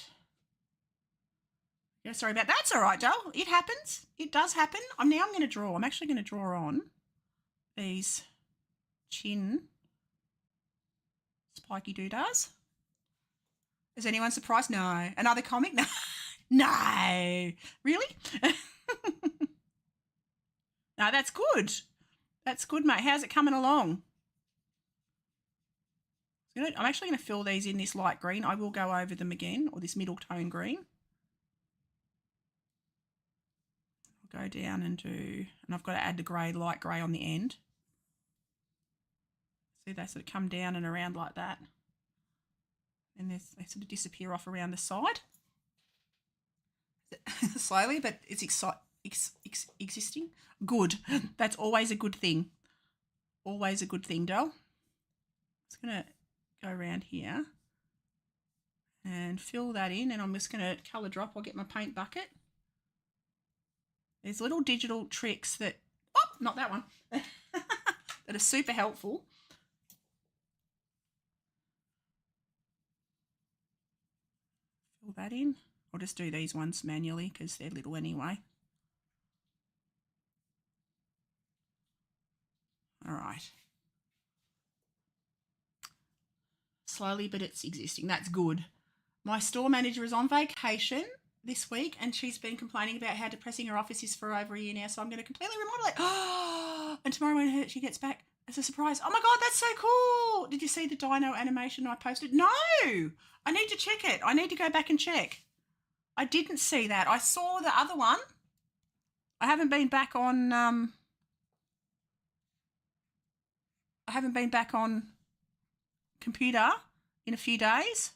Yeah, sorry about that. That's all right, Dale. It happens. It does happen. I'm going to draw. I'm actually going to draw on these chin spiky doodahs. Is anyone surprised? No. Another comic? No. No. Really? No, that's good. That's good, mate. How's it coming along? I'm actually going to fill these in this light green. I will go over them again, or this middle tone green. I'll go down and I've got to add the grey, light grey on the end. See, they sort of come down and around like that. And they sort of disappear off around the side. Slowly, but it's existing. Good. That's always a good thing. Always a good thing, Dale. Just going to go around here and fill that in, and I'm just going to colour drop. I'll get my paint bucket. There's little digital tricks that, not that one, that are super helpful. Fill that in. I'll just do these ones manually because they're little anyway. All right. slowly, but it's existing. That's good. My store manager is on vacation this week and she's been complaining about how depressing her office is for over a year now, so I'm going to completely remodel it. And tomorrow when she gets back, it's a surprise. Oh my God, that's so cool. Did you see the dino animation I posted? No, I need to check it. I need to go back and check. I didn't see that. I saw the other one. I haven't been back on computer in a few days.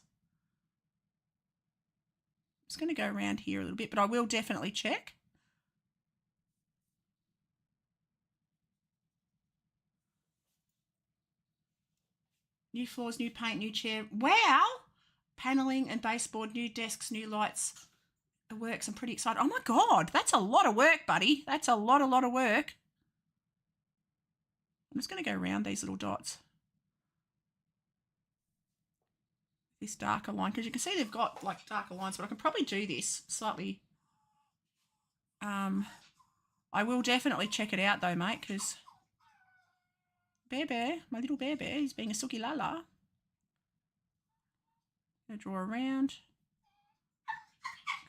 I'm just going to go around here a little bit, but I will definitely check. New floors, new paint, new chair. Wow! Paneling and baseboard, new desks, new lights. It works. I'm pretty excited. Oh my God, that's a lot of work, buddy. That's a lot of work. I'm just going to go around these little dots. This darker line, because you can see they've got like darker lines, but I can probably do this slightly. I will definitely check it out though, mate, because Bear Bear, my little Bear Bear, is being a sookie lala. I'm going to draw around.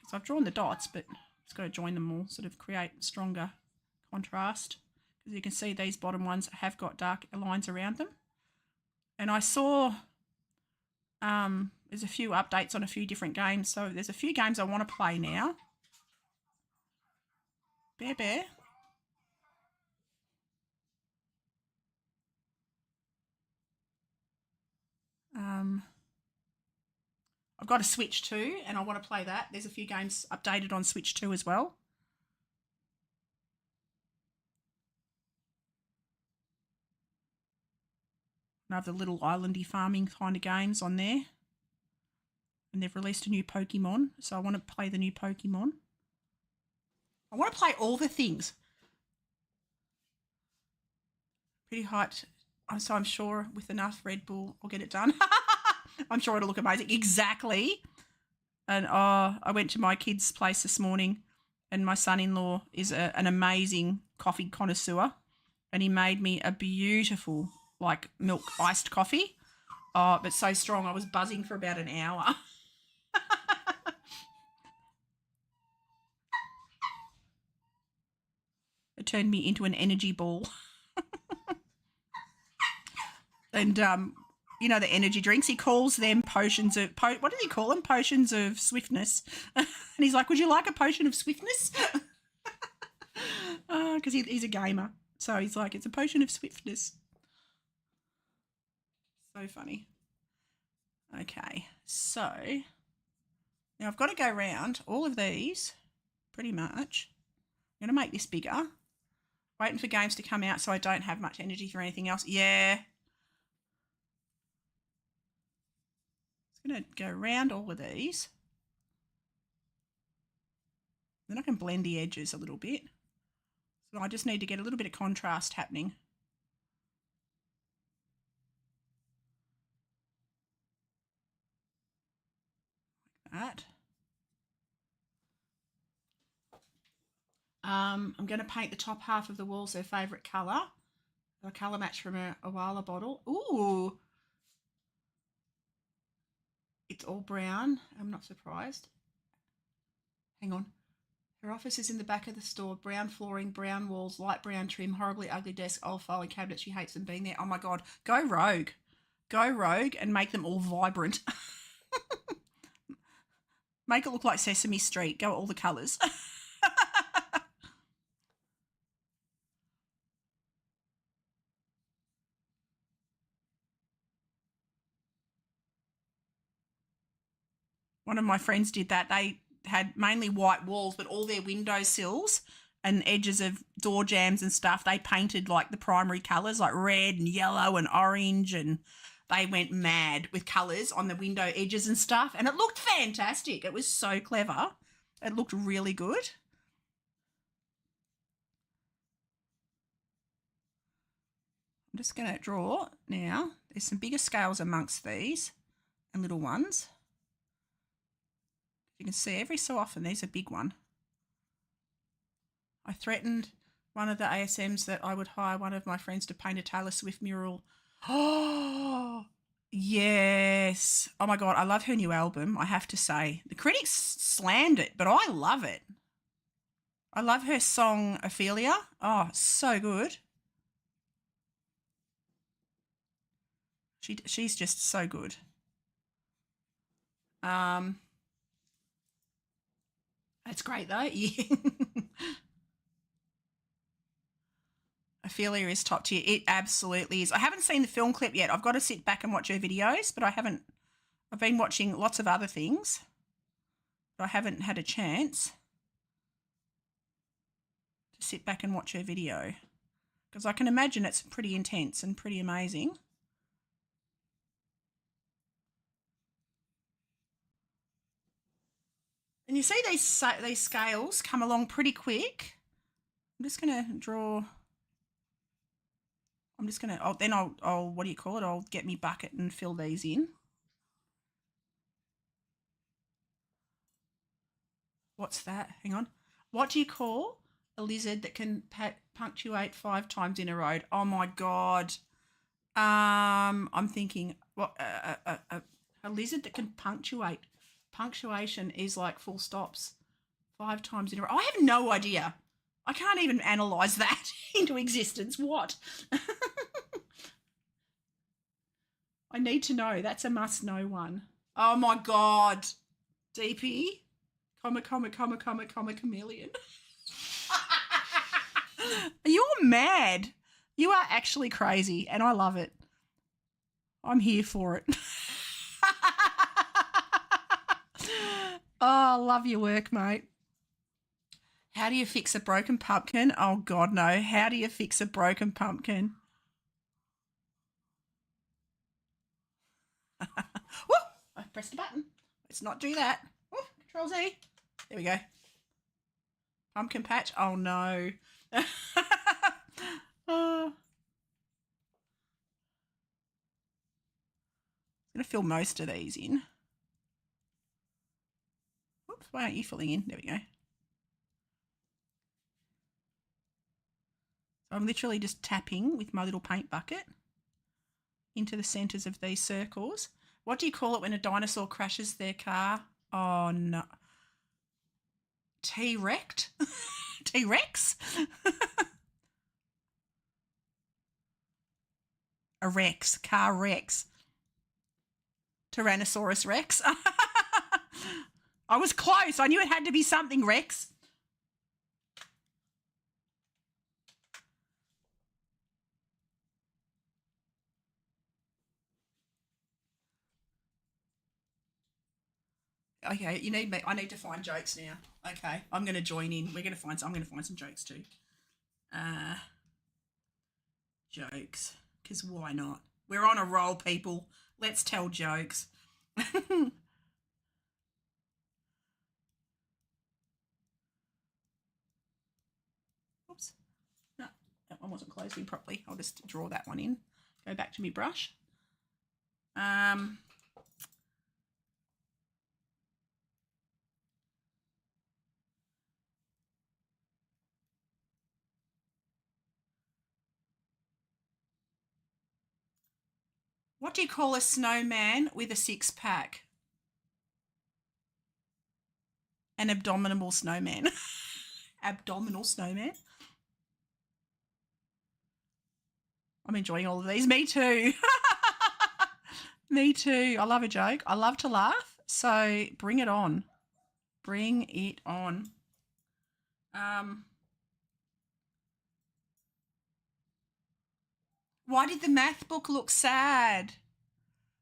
So I've drawn the dots, but just got to join them all, sort of create stronger contrast. Because you can see these bottom ones have got dark lines around them. And I saw there's a few updates on a few different games. So there's a few games I want to play now. Bear Bear. I've got a Switch 2 and I want to play that. There's a few games updated on Switch 2 as well. I have the little islandy farming kind of games on there. And they've released a new Pokemon, so I want to play the new Pokemon. I want to play all the things. Pretty hyped. So I'm sure with enough Red Bull I'll get it done. I'm sure it'll look amazing. Exactly. And I went to my kids' place this morning and my son-in-law is an amazing coffee connoisseur and he made me a beautiful like milk iced coffee. Oh, but so strong. I was buzzing for about an hour. It turned me into an energy ball. And, you know, the energy drinks, he calls them potions of, what did he call them? Potions of swiftness. And he's like, would you like a potion of swiftness? Because he's a gamer. So he's like, it's a potion of swiftness. So funny. Okay, so now I've got to go around all of these pretty much. I'm going to make this bigger. Waiting for games to come out so I don't have much energy for anything else. Yeah. I'm going to go around all of these. Then I can blend the edges a little bit. So I just need to get a little bit of contrast happening. Like that. I'm going to paint the top half of the walls their favourite colour. A colour match from a Awala bottle. Ooh. It's all brown. I'm not surprised. Hang on. Her office is in the back of the store. Brown flooring, brown walls, light brown trim, horribly ugly desk, old filing cabinet. She hates them being there. Oh my God. Go rogue. Go rogue and make them all vibrant. Make it look like Sesame Street. Go all the colours. One of my friends did that. They had mainly white walls, but all their windowsills and edges of door jambs and stuff, they painted like the primary colours, like red and yellow and orange, and they went mad with colours on the window edges and stuff, and it looked fantastic. It was so clever. It looked really good. I'm just going to draw now. There's some bigger scales amongst these and little ones. You can see every so often there's a big one. I threatened one of the ASMs that I would hire one of my friends to paint a Taylor Swift mural. Oh, Yes. Oh my God, I love her new album, I have to say. The critics slammed it, but I love it. I love her song Ophelia. Oh, so good. She's just so good. That's great though. Yeah. Ophelia is top tier. It absolutely is. I haven't seen the film clip yet. I've got to sit back and watch her videos, but I haven't. I've been watching lots of other things, but I haven't had a chance to sit back and watch her video because I can imagine it's pretty intense and pretty amazing. And you see these scales come along pretty quick. I'm just going to draw. I'm just going to, then I'll, what do you call it? I'll get me bucket and fill these in. What's that? Hang on. What do you call a lizard that can punctuate 5 times in a row? Oh my God. I'm thinking, what, a lizard that can punctuate. Punctuation is like full stops 5 times in a row. I have no idea. I can't even analyse that into existence. What? I need to know. That's a must-know one. Oh my God. DP. Comma, chameleon. You're mad. You are actually crazy, and I love it. I'm here for it. Oh, I love your work, mate. How do you fix a broken pumpkin? Oh, God, no. How do you fix a broken pumpkin? Woo! I pressed the button. Let's not do that. Woo! Control Z. There we go. Pumpkin patch. Oh, no. Oh. I'm going to fill most of these in. Oops, why aren't you filling in? There we go. So I'm literally just tapping with my little paint bucket into the centres of these circles. What do you call it when a dinosaur crashes their car? Oh, no. T-Rex? T-Rex? A Rex. Car Rex. Tyrannosaurus Rex. I was close. I knew it had to be something Rex. Okay, you need me. I need to find jokes now. Okay, I'm going to join in. I'm going to find some jokes too. Jokes, because why not? We're on a roll, people. Let's tell jokes. Oops. No, that one wasn't closing properly. I'll just draw that one in. Go back to my brush. What do you call a snowman with a 6-pack? An abdominal snowman. Abdominal snowman. I'm enjoying all of these. Me too. Me too. I love a joke. I love to laugh. So bring it on. Bring it on. Why did the math book look sad?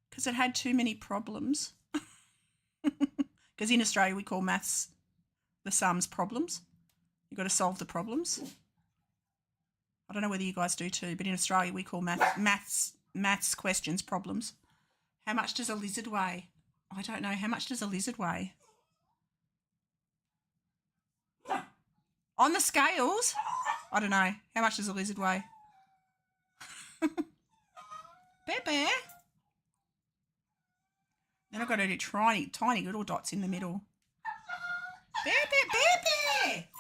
Because it had too many problems. Because in Australia we call maths the sums problems. You've got to solve the problems. I don't know whether you guys do too, but in Australia we call maths questions problems. How much does a lizard weigh? I don't know. How much does a lizard weigh? On the scales? I don't know. How much does a lizard weigh? Pepe. Then I've got to do tiny little dots in the middle. Bear.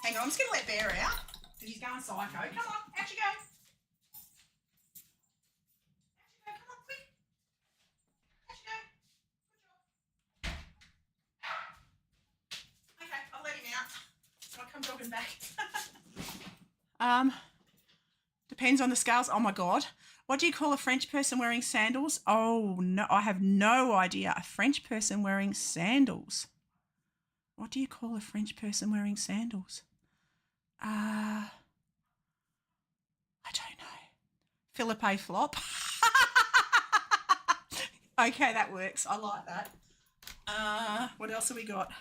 Hang on, I'm just going to let Bear out because he's going psycho. Come on, out you go. Come on, quick. jogging back. Depends on the scales. Oh, my God. What do you call a French person wearing sandals? Oh, no, I have no idea. A French person wearing sandals. What do you call a French person wearing sandals? I don't know. Philippe flop. Okay, that works. I like that. What else have we got?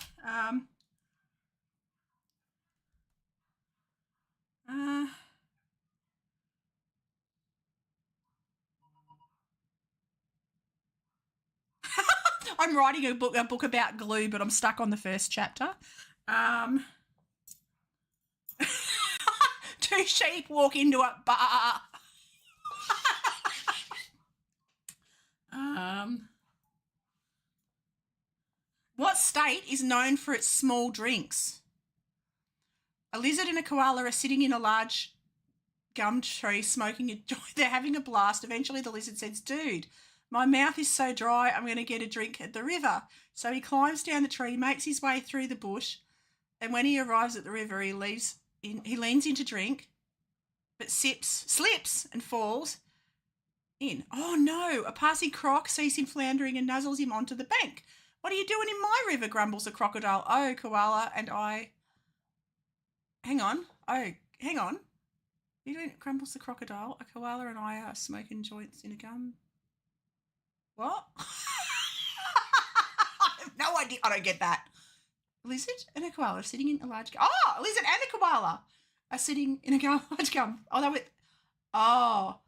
I'm writing a book about glue, but I'm stuck on the first chapter. Two sheep walk into a bar. What state is known for its small drinks? A lizard and a koala are sitting in a large gum tree smoking a joint. They're having a blast. Eventually the lizard says, "Dude, my mouth is so dry, I'm going to get a drink at the river." So he climbs down the tree, makes his way through the bush, and when he arrives at the river, he leans in to drink, but slips and falls in. Oh no, a passing croc sees him floundering and nuzzles him onto the bank. "What are you doing in my river?" grumbles the crocodile. "Oh, koala and I..." Hang on. You don't, grumbles the crocodile. "A koala and I are smoking joints in a gum..." What? I have no idea. I don't get that. A lizard and a koala are sitting in a large gum. Oh, a lizard and a koala are sitting in a large gum. Oh, they were... Oh.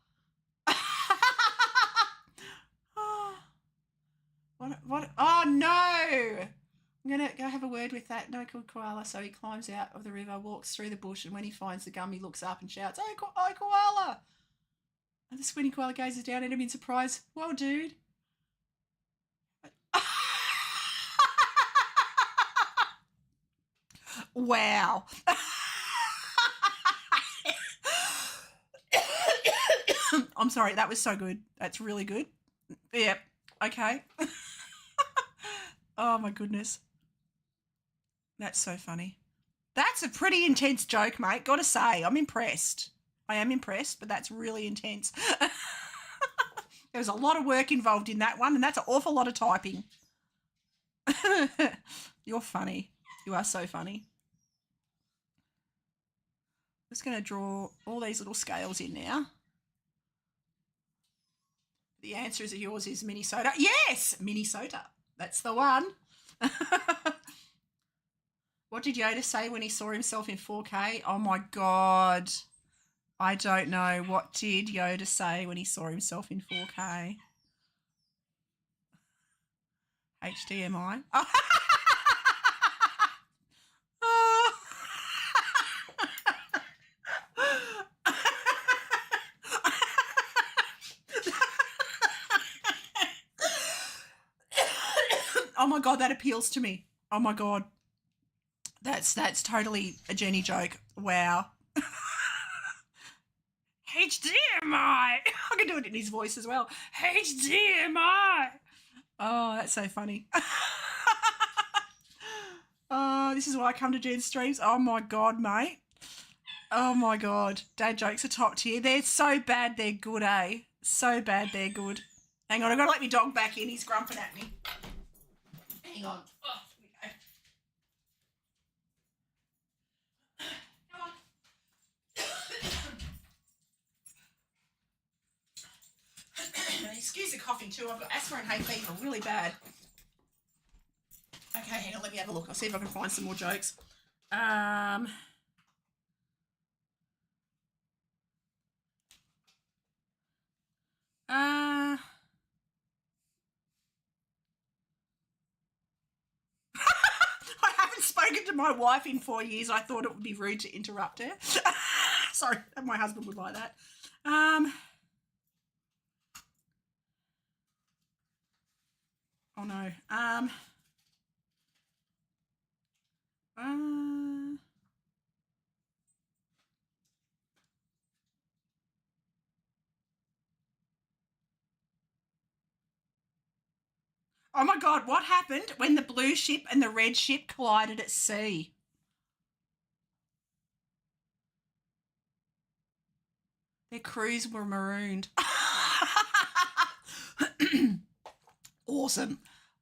What? Oh, no. I'm going to go have a word with that no koala. So he climbs out of the river, walks through the bush, and when he finds the gum, he looks up and shouts, "Oh, koala!" And the squinty koala gazes down at him in surprise. "Whoa, dude." Wow. I'm sorry, that was so good. That's really good. Yep. Okay. Oh, my goodness. That's so funny. That's a pretty intense joke, mate. Gotta say, I'm impressed. I am impressed, but that's really intense. There was a lot of work involved in that one, and that's an awful lot of typing. You're funny. You are so funny. I'm just going to draw all these little scales in now. The answer is yours is Minnesota. Yes, Minnesota. That's the one. What did Yoda say when he saw himself in 4K? Oh, my God. I don't know. What did Yoda say when he saw himself in 4K? HDMI. Oh. Oh my God, that appeals to me. Oh my God. That's totally a Jenny joke. Wow. HDMI. I can do it in his voice as well. HDMI. Oh, that's so funny. Oh, this is why I come to Jen's streams. Oh my God, mate. Oh my God. Dad jokes are top tier. They're so bad they're good, eh? So bad they're good. Hang on, I've got to let my dog back in. He's grumping at me. Hang on. Oh, here we go. Come on. Excuse the coughing too. I've got asthma and hay fever really bad. Okay, hang on. Let me have a look. I'll see if I can find some more jokes. I haven't spoken to my wife in 4 years. I thought it would be rude to interrupt her. Sorry, my husband would like that. Oh no. Oh my God, what happened when the blue ship and the red ship collided at sea? Their crews were marooned. Awesome.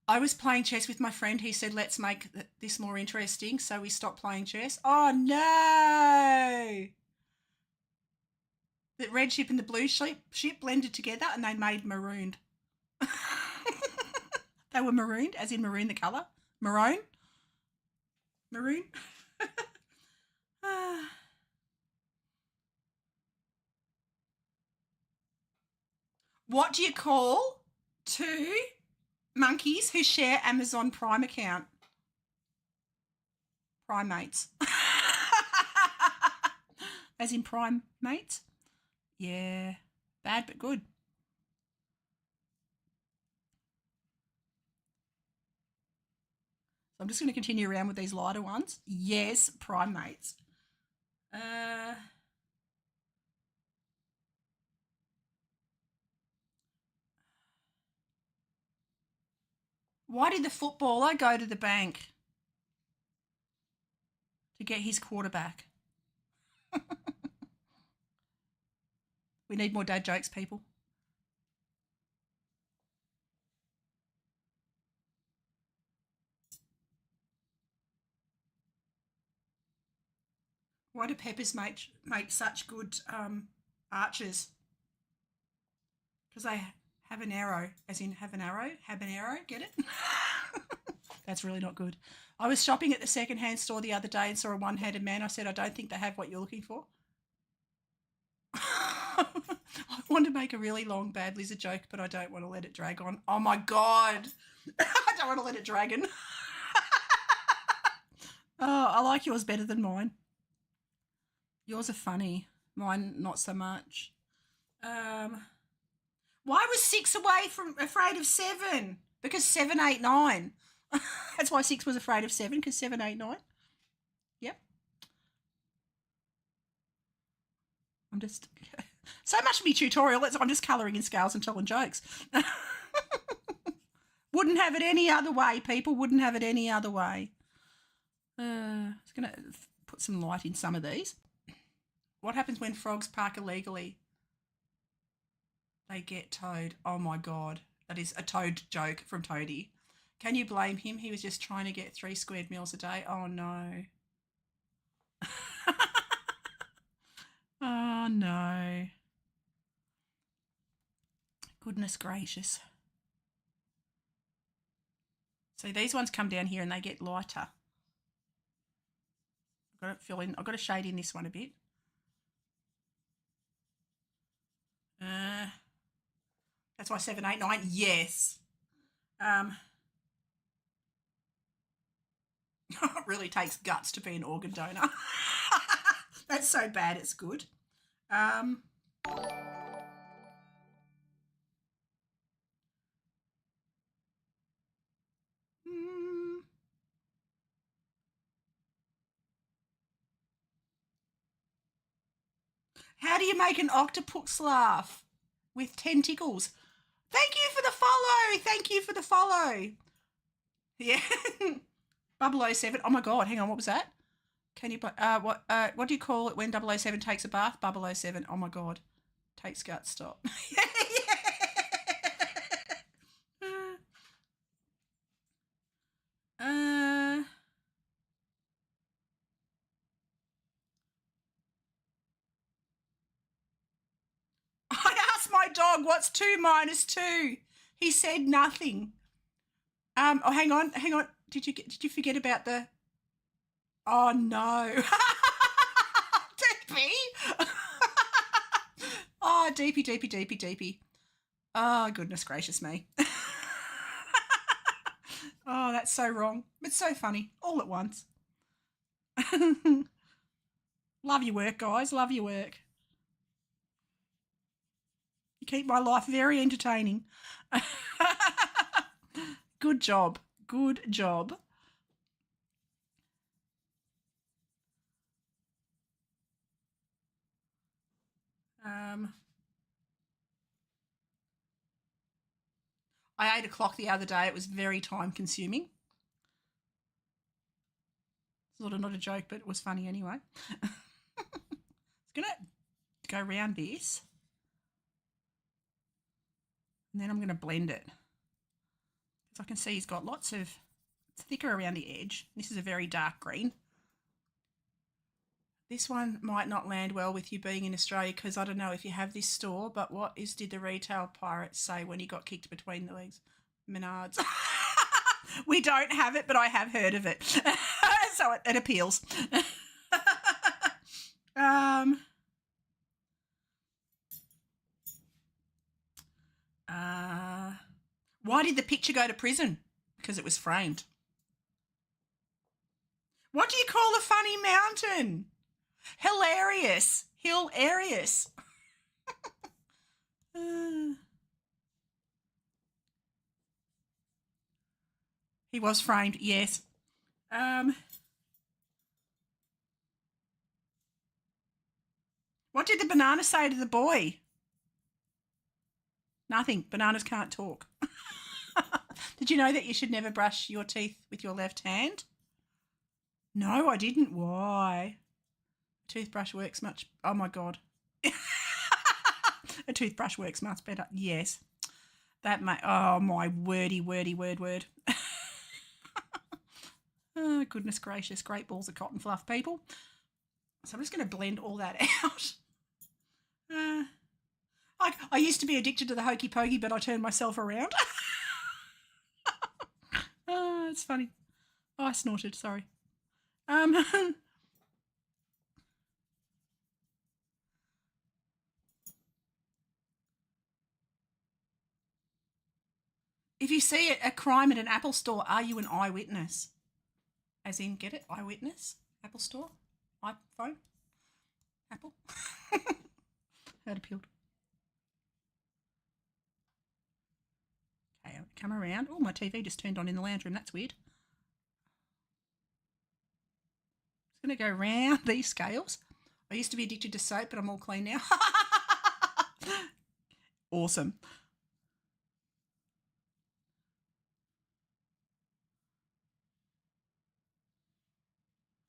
I was playing chess with my friend. He said, let's make this more interesting. So we stopped playing chess. Oh, no. The red ship and the blue ship blended together and they made marooned. They were marooned, as in maroon the colour. Maroon. Maroon. What do you call two monkeys who share Amazon Prime account? Primates. As in prime mates? Yeah. Bad but good. So I'm just going to continue around with these lighter ones. Yes, primates. Why did the footballer go to the bank? To get his quarterback. We need more dad jokes, people. Why do peppers make such good archers? Because they have an arrow, as in have an arrow, get it? That's really not good. I was shopping at the secondhand store the other day and saw a one-handed man. I said, I don't think they have what you're looking for. I want to make a really long bad lizard joke, but I don't want to let it drag on. Oh, my God. I don't want to let it drag on. Oh, I like yours better than mine. Yours are funny. Mine, not so much. Why was 6 afraid of 7? Because 7, 8, 9. That's why 6 was afraid of 7, because 7, 8, 9. Yep. I'm just... So much for me tutorial. I'm just colouring in scales and telling jokes. Wouldn't have it any other way, people. Wouldn't have it any other way. I was going to put some light in some of these. What happens when frogs park illegally? They get towed. Oh, my God. That is a toad joke from Toadie. Can you blame him? He was just trying to get 3 squared meals a day. Oh, no. Oh, no. Goodness gracious. So these ones come down here and they get lighter. I've got to shade in this one a bit. That's why 7, 8, 9. Yes. It really takes guts to be an organ donor. That's so bad, it's good. How do you make an octopus laugh with tentacles? Thank you for the follow. Thank you for the follow. Yeah. 007. Oh my God, hang on, what was that? Can you what do you call it when 007 takes a bath? 007. Oh my God. Takes guts, stop. I asked my dog, what's 2 minus 2? He said nothing. Oh, hang on. Did you forget about the... Oh, no. Deepy. Oh, deepy. Oh, goodness gracious me. Oh, that's so wrong. It's so funny. All at once. Love your work, guys. Love your work. You keep my life very entertaining. Good job. Good job. I ate a clock the other day. It was very time consuming. Sort of not a joke, but it was funny anyway. It's gonna go around this. And then I'm going to blend it. As I can see, he's got lots of, it's thicker around the edge. This is a very dark green. This one might not land well with you being in Australia because I don't know if you have this store, but did the retail pirate say when he got kicked between the legs? Menards. We don't have it, but I have heard of it. So it appeals. Why did the picture go to prison? Because it was framed. What do you call a funny mountain? Hilarious. Hilarious. He was framed, yes. What did the banana say to the boy? Nothing. Bananas can't talk. Did you know that you should never brush your teeth with your left hand? No, I didn't. Why? A toothbrush works much... Oh, my God. A toothbrush works much better. Yes. That may... Oh, my wordy word. Oh, goodness gracious. Great balls of cotton fluff, people. So I'm just going to blend all that out. I used to be addicted to the hokey pokey, but I turned myself around. Oh, it's funny. Oh, I snorted, sorry. If you see a crime at an Apple store, are you an eyewitness? As in, get it? Eyewitness? Apple store? iPhone? Apple? That appealed. Okay, I'll come around. Oh, my TV just turned on in the lounge room. That's weird. I'm just going to go around these scales. I used to be addicted to soap, but I'm all clean now. Awesome.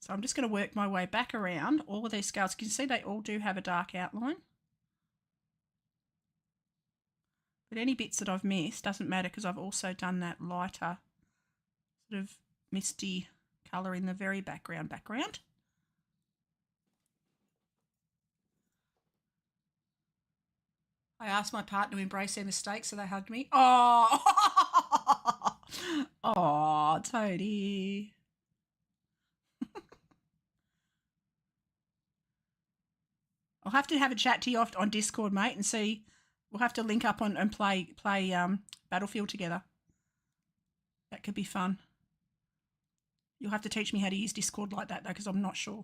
So I'm just going to work my way back around all of these scales. You can see they all do have a dark outline. But any bits that I've missed doesn't matter because I've also done that lighter sort of misty colour in the very background. I asked my partner to embrace their mistakes, so they hugged me. Oh, oh, Toadie. I'll have to have a chat to you on Discord, mate, and see. We'll have to link up on and play Battlefield together. That could be fun. You'll have to teach me how to use Discord like that, though, because I'm not sure.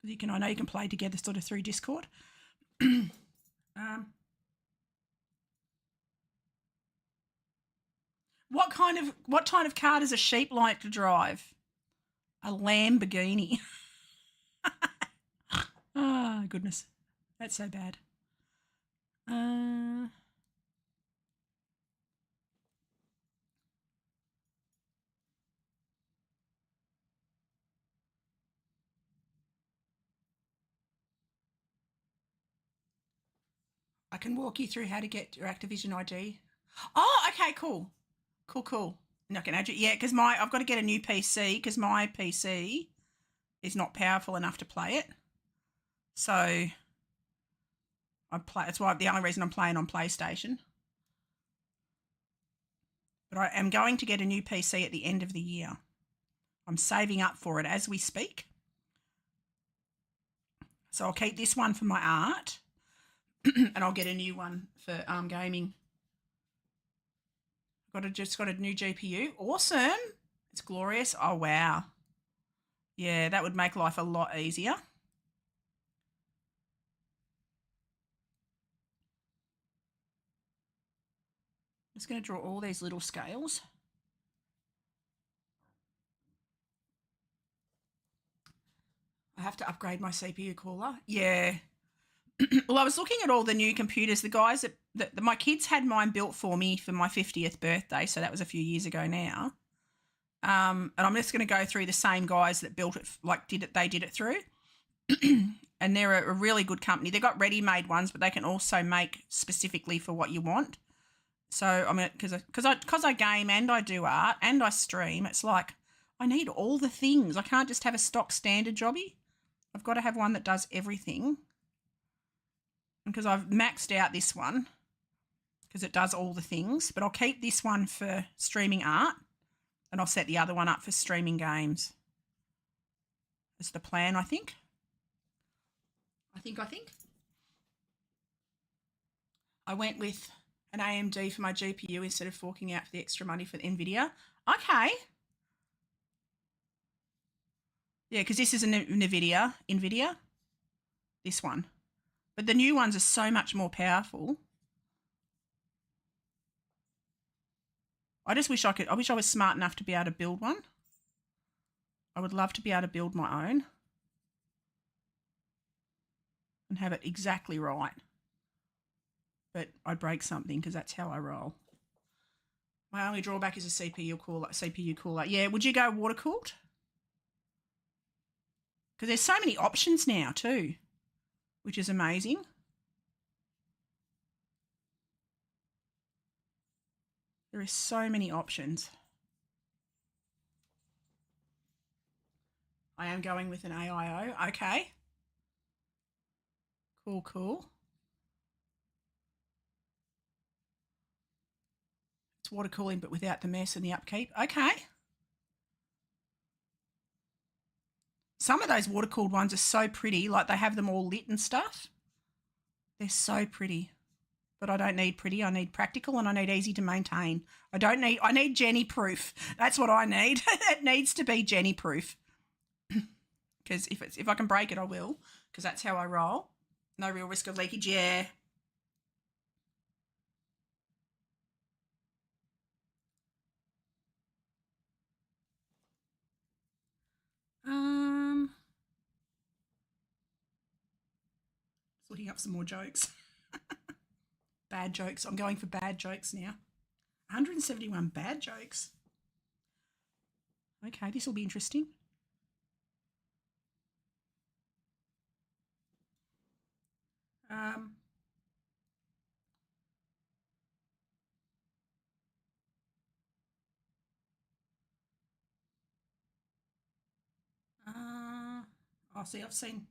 I know you can play together sort of through Discord. What kind of car does a sheep like to drive? A Lamborghini. Oh, goodness. That's so bad. I can walk you through how to get your Activision ID. Oh, okay, cool. Cool. And I can add you. Yeah, because I've got to get a new PC because my PC is not powerful enough to play it. So that's why the only reason I'm playing on PlayStation. But I am going to get a new PC at the end of the year. I'm saving up for it as we speak. So I'll keep this one for my art and I'll get a new one for gaming. Just got a new GPU. Awesome. It's glorious. Oh, wow. Yeah, that would make life a lot easier. Just going to draw all these little scales. I have to upgrade my CPU cooler. Yeah. Well, I was looking at all the new computers. The guys that my kids had mine built for me for my 50th birthday, so that was a few years ago now. And I'm just going to go through the same guys that built it, they did it through. and they're a really good company. They've got ready-made ones, but they can also make specifically for what you want. So, I mean, because I game and I do art and I stream, it's like I need all the things. I can't just have a stock standard jobby. I've got to have one that does everything. Because I've maxed out this one because it does all the things, but I'll keep this one for streaming art and I'll set the other one up for streaming games. That's the plan, I think. I went with an AMD for my GPU instead of forking out for the extra money for NVIDIA. Okay. Yeah, because this is a NVIDIA, this one. But the new ones are so much more powerful. I wish I was smart enough to be able to build one. I would love to be able to build my own and have it exactly right. But I'd break something because that's how I roll. My only drawback is a CPU cooler. Yeah, would you go water cooled? Because there's so many options now too, which is amazing. There are so many options. I am going with an AIO. Okay. Cool. It's water cooling but without the mess and the upkeep. Okay. Some of those water cooled ones are so pretty, like they have them all lit and stuff. They're so pretty. But I don't need pretty. I need practical and I need easy to maintain. I need Jenny proof. That's what I need. It needs to be Jenny proof. Because if I can break it, I will. Because that's how I roll. No real risk of leakage. Yeah. Looking up some more jokes. Bad jokes. I'm going for bad jokes now. 171 bad jokes. Okay, this will be interesting. See, I've seen.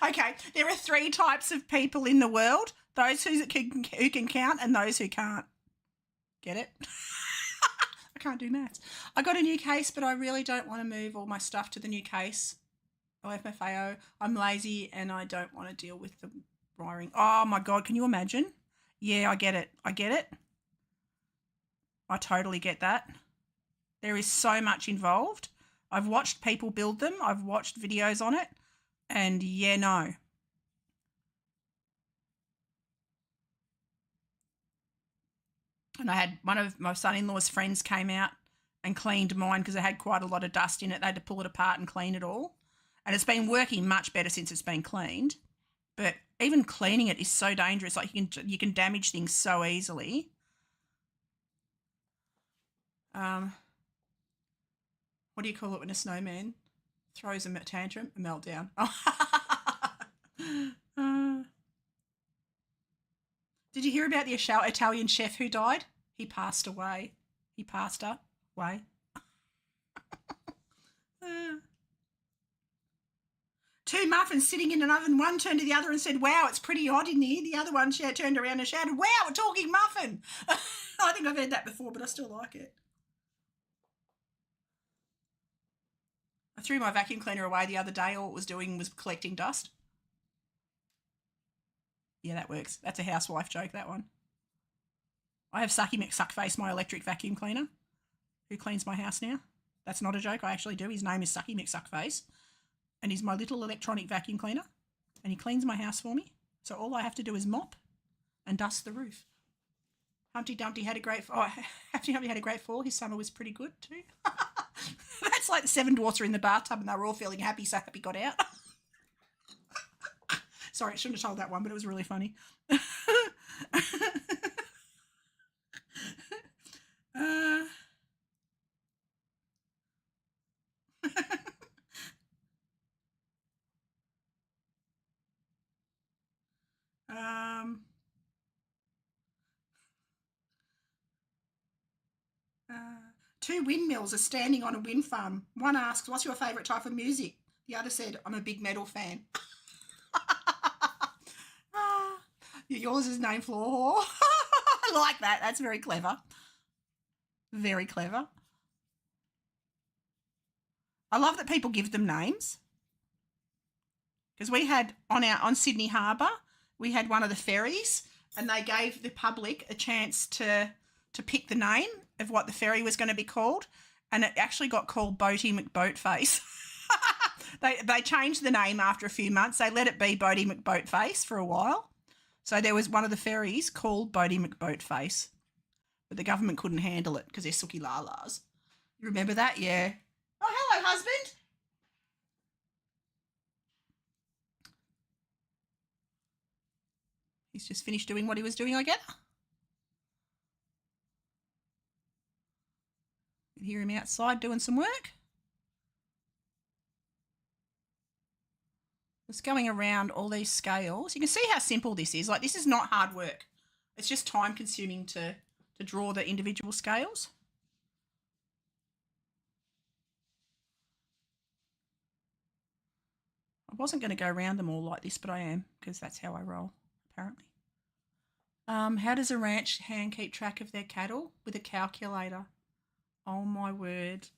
Okay, there are 3 types of people in the world: those who can count and those who can't. Get it? I can't do maths. I got a new case, but I really don't want to move all my stuff to the new case. OFFAO. I'm lazy and I don't want to deal with the wiring. Oh my God, can you imagine? Yeah, I get it. I totally get that. There is so much involved. I've watched people build them. I've watched videos on it. And yeah, no. And I had one of my son-in-law's friends came out and cleaned mine because it had quite a lot of dust in it. They had to pull it apart and clean it all. And it's been working much better since it's been cleaned. But even cleaning it is so dangerous. Like you can damage things so easily. What do you call it when a snowman throws a tantrum? A meltdown. Did you hear about the Italian chef who died? He passed away. Two muffins sitting in an oven. One turned to the other and said, "Wow, it's pretty hot in here." The other one turned around and shouted, "Wow, a talking muffin." I think I've heard that before, but I still like it. I threw my vacuum cleaner away the other day. All it was doing was collecting dust. Yeah, that works. That's a housewife joke, that one. I have Sucky McSuckface, my electric vacuum cleaner, who cleans my house now. That's not a joke. I actually do. His name is Sucky McSuckface, and he's my little electronic vacuum cleaner, and he cleans my house for me. So all I have to do is mop and dust the roof. Humpty Dumpty had a great fall. His summer was pretty good too. That's like the 7 dwarfs are in the bathtub and they were all feeling happy, so Happy got out. Sorry, I shouldn't have told that one, but it was really funny. Two windmills are standing on a wind farm. One asks, "What's your favourite type of music?" The other said, "I'm a big metal fan." Yours is named Floor Whore. I like that. That's very clever. Very clever. I love that people give them names. Because we had on Sydney Harbour, we had one of the ferries, and they gave the public a chance to pick the name of what the ferry was going to be called, and it actually got called Boaty McBoatface. They changed the name after a few months. They let it be Boaty McBoatface for a while. So there was one of the ferries called Boaty McBoatface, but the government couldn't handle it because they're sooky lalas. You remember that? Yeah. Oh, hello, husband. He's just finished doing what he was doing, I guess. You can hear him outside doing some work. Just going around all these scales. You can see how simple this is. Like, this is not hard work. It's just time consuming to draw the individual scales. I wasn't going to go around them all like this, but I am, because that's how I roll, apparently. How does a ranch hand keep track of their cattle? With a calculator. Oh, my word.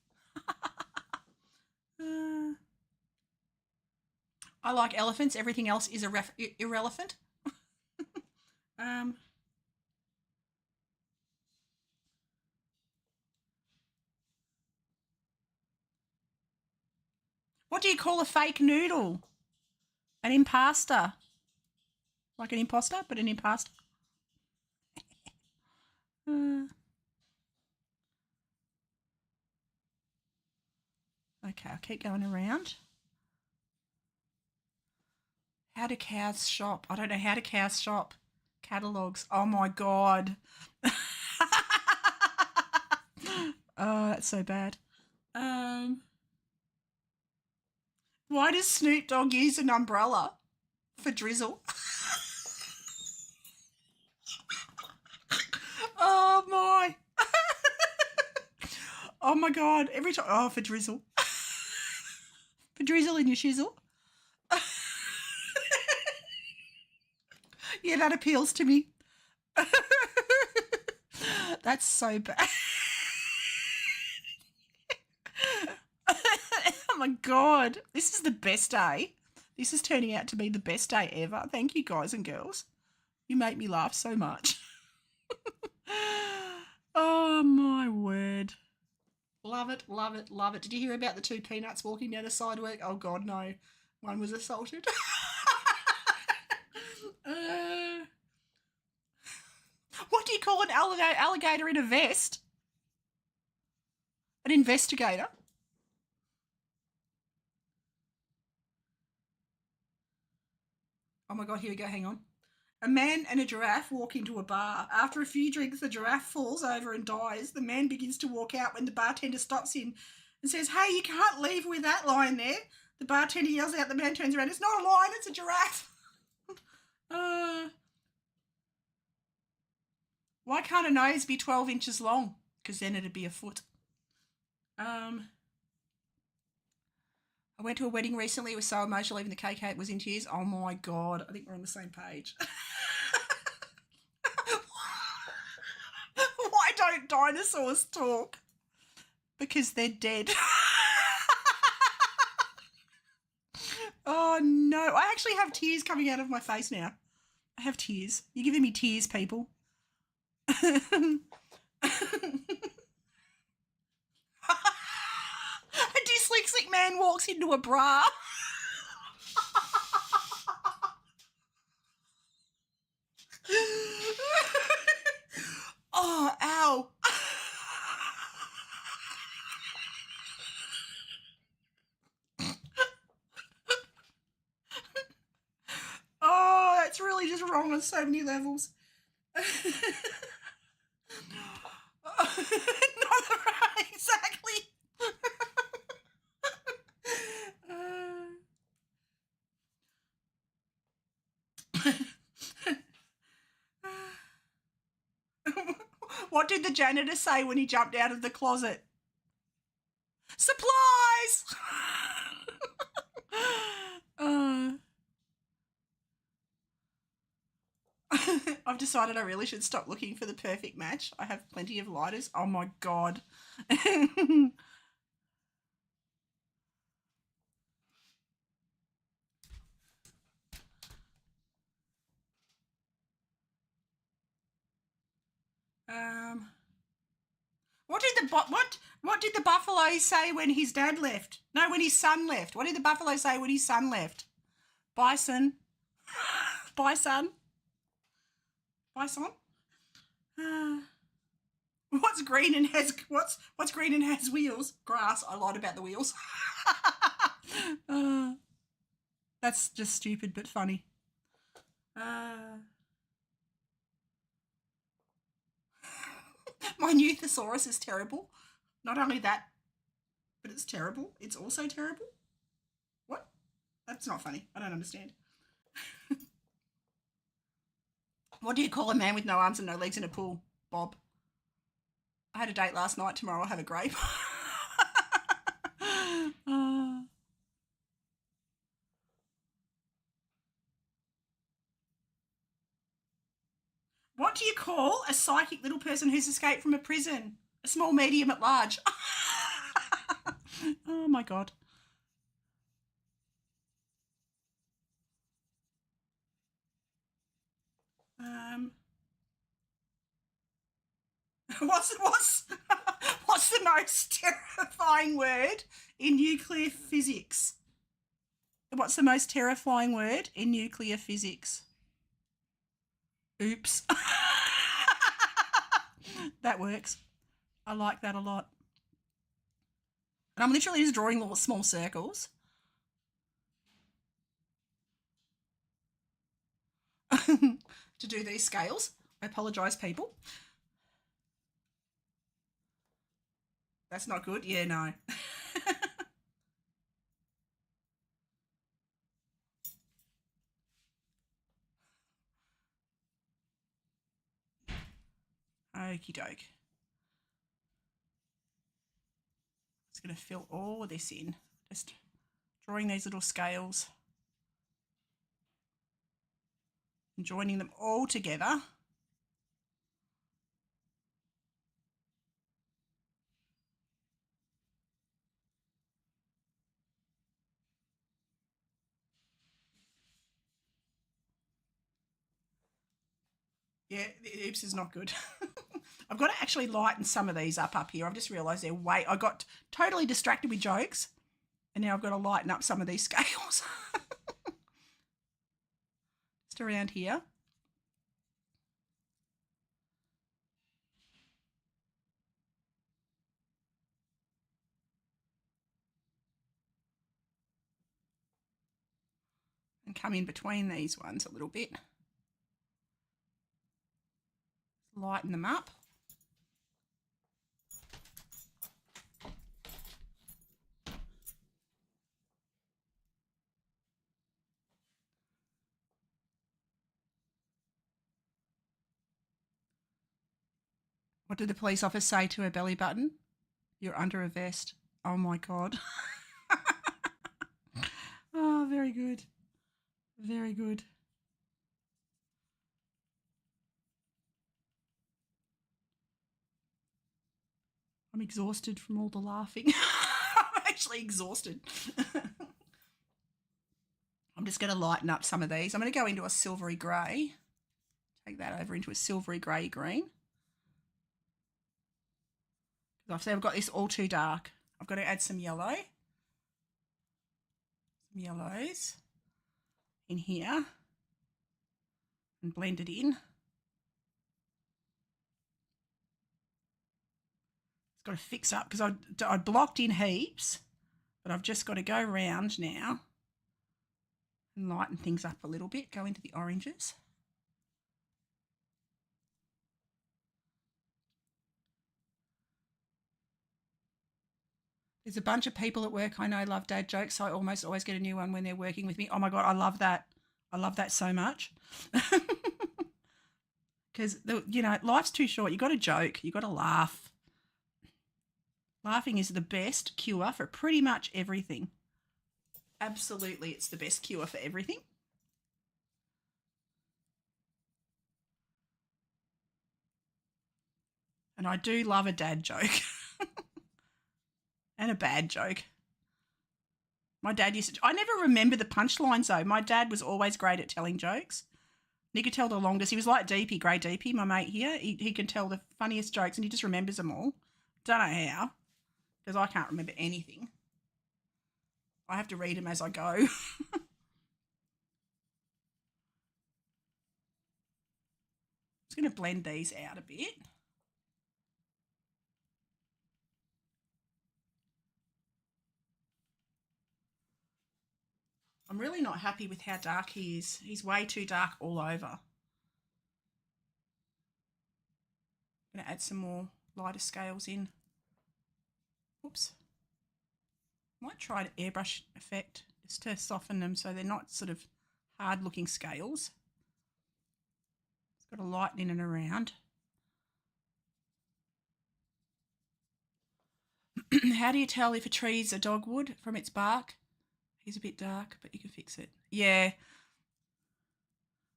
I like elephants. Everything else is irrelevant. What do you call a fake noodle? An impasta. Like an imposter, but an impasta. Okay, I'll keep going around. How do cows shop? I don't know how do cows shop. Catalogues. Oh, my God. Oh, that's so bad. Why does Snoop Dogg use an umbrella? For drizzle. Oh, my. Oh, my God. Every time. Oh, for drizzle. For drizzle in your shizzle. Yeah, that appeals to me. That's so bad. Oh, my God. This is the best day. This is turning out to be the best day ever. Thank you, guys and girls. You make me laugh so much. Oh, my word. Love it, love it, love it. Did you hear about the two peanuts walking down the sidewalk? Oh, God, no. One was assaulted. What do you call an alligator in a vest? An investigator. Oh, my God, here we go. Hang on. A man and a giraffe walk into a bar. After a few drinks, the giraffe falls over and dies. The man begins to walk out when the bartender stops him and says, "Hey, you can't leave with that line there." The bartender yells out. The man turns around. "It's not a line, it's a giraffe." Why can't a nose be 12 inches long? Because then it'd be a foot. I went to a wedding recently. It was so emotional. Even the cake was in tears. Oh, my God. I think we're on the same page. Why don't dinosaurs talk? Because they're dead. Oh, no. I actually have tears coming out of my face now. I have tears. You're giving me tears, people. A dyslexic man walks into a bra. Oh, ow. Oh, that's really just wrong on so many levels. Exactly. What did the janitor say when he jumped out of the closet? Supplies! I've decided I really should stop looking for the perfect match. I have plenty of lighters. Oh my God. What did the buffalo say when his dad left? No, when his son left. What did the buffalo say when his son left? Bison. Bison. Bison. What's green and has wheels? Grass. I lied about the wheels. That's just stupid but funny. My new thesaurus is terrible. Not only that, but it's terrible. It's also terrible. What? That's not funny. I don't understand. What do you call a man with no arms and no legs in a pool? Bob. I had a date last night. Tomorrow I'll have a grape. What do you call a psychic little person who's escaped from a prison? A small, medium, at large. Oh my God. What's the most terrifying word in nuclear physics? What's the most terrifying word in nuclear physics? Oops. That works. I like that a lot. And I'm literally just drawing little small circles. To do these scales. I apologise, people. That's not good. Yeah, no. Okie doke. Just going to fill all of this in. Just drawing these little scales and joining them all together. Yeah, the oops is not good. I've got to actually lighten some of these up here. I've just realised they're way... I got totally distracted with jokes and now I've got to lighten up some of these scales. Just around here. And come in between these ones a little bit. Lighten them up. What did the police officer say to her belly button? You're under a vest. Oh my God. Oh, very good. Very good. I'm exhausted from all the laughing. I'm actually exhausted. I'm just going to lighten up some of these. I'm going to go into a silvery grey. Take that over into a silvery grey green. I've said I've got this all too dark. I've got to add some yellow. Some yellows in here and blend it in. It's got to fix up because I blocked in heaps, but I've just got to go around now and lighten things up a little bit. Go into the oranges. There's a bunch of people at work I know love dad jokes, so I almost always get a new one when they're working with me. Oh my God, I love that. I love that so much. Because, you know, life's too short. You got to joke. You got to laugh. Laughing is the best cure for pretty much everything. Absolutely, it's the best cure for everything. And I do love a dad joke and a bad joke. My dad used to, I never remember the punchlines though. My dad was always great at telling jokes. He could tell the longest. He was like Deepy, Grey Deepy, my mate here. He can tell the funniest jokes and he just remembers them all. Don't know how, because I can't remember anything. I have to read them as I go. Just going to blend these out a bit. I'm really not happy with how dark he is. He's way too dark all over. I'm going to add some more lighter scales in. Oops. Might try an airbrush effect just to soften them so they're not sort of hard looking scales. It's got a light in and around. How do you tell if a tree's a dogwood from its bark? He's a bit dark, but you can fix it. Yeah.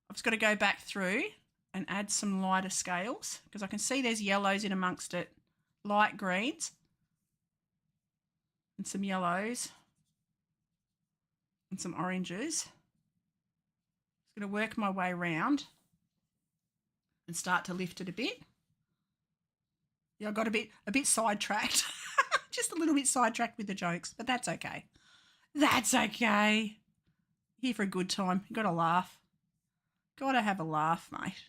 I've just got to go back through and add some lighter scales because I can see there's yellows in amongst it, light greens and some yellows and some oranges. I'm going to work my way around and start to lift it a bit. Yeah, I got a bit sidetracked. Just a little bit sidetracked with the jokes, but that's okay. That's okay. Here for a good time. You got to laugh. Got to have a laugh, mate.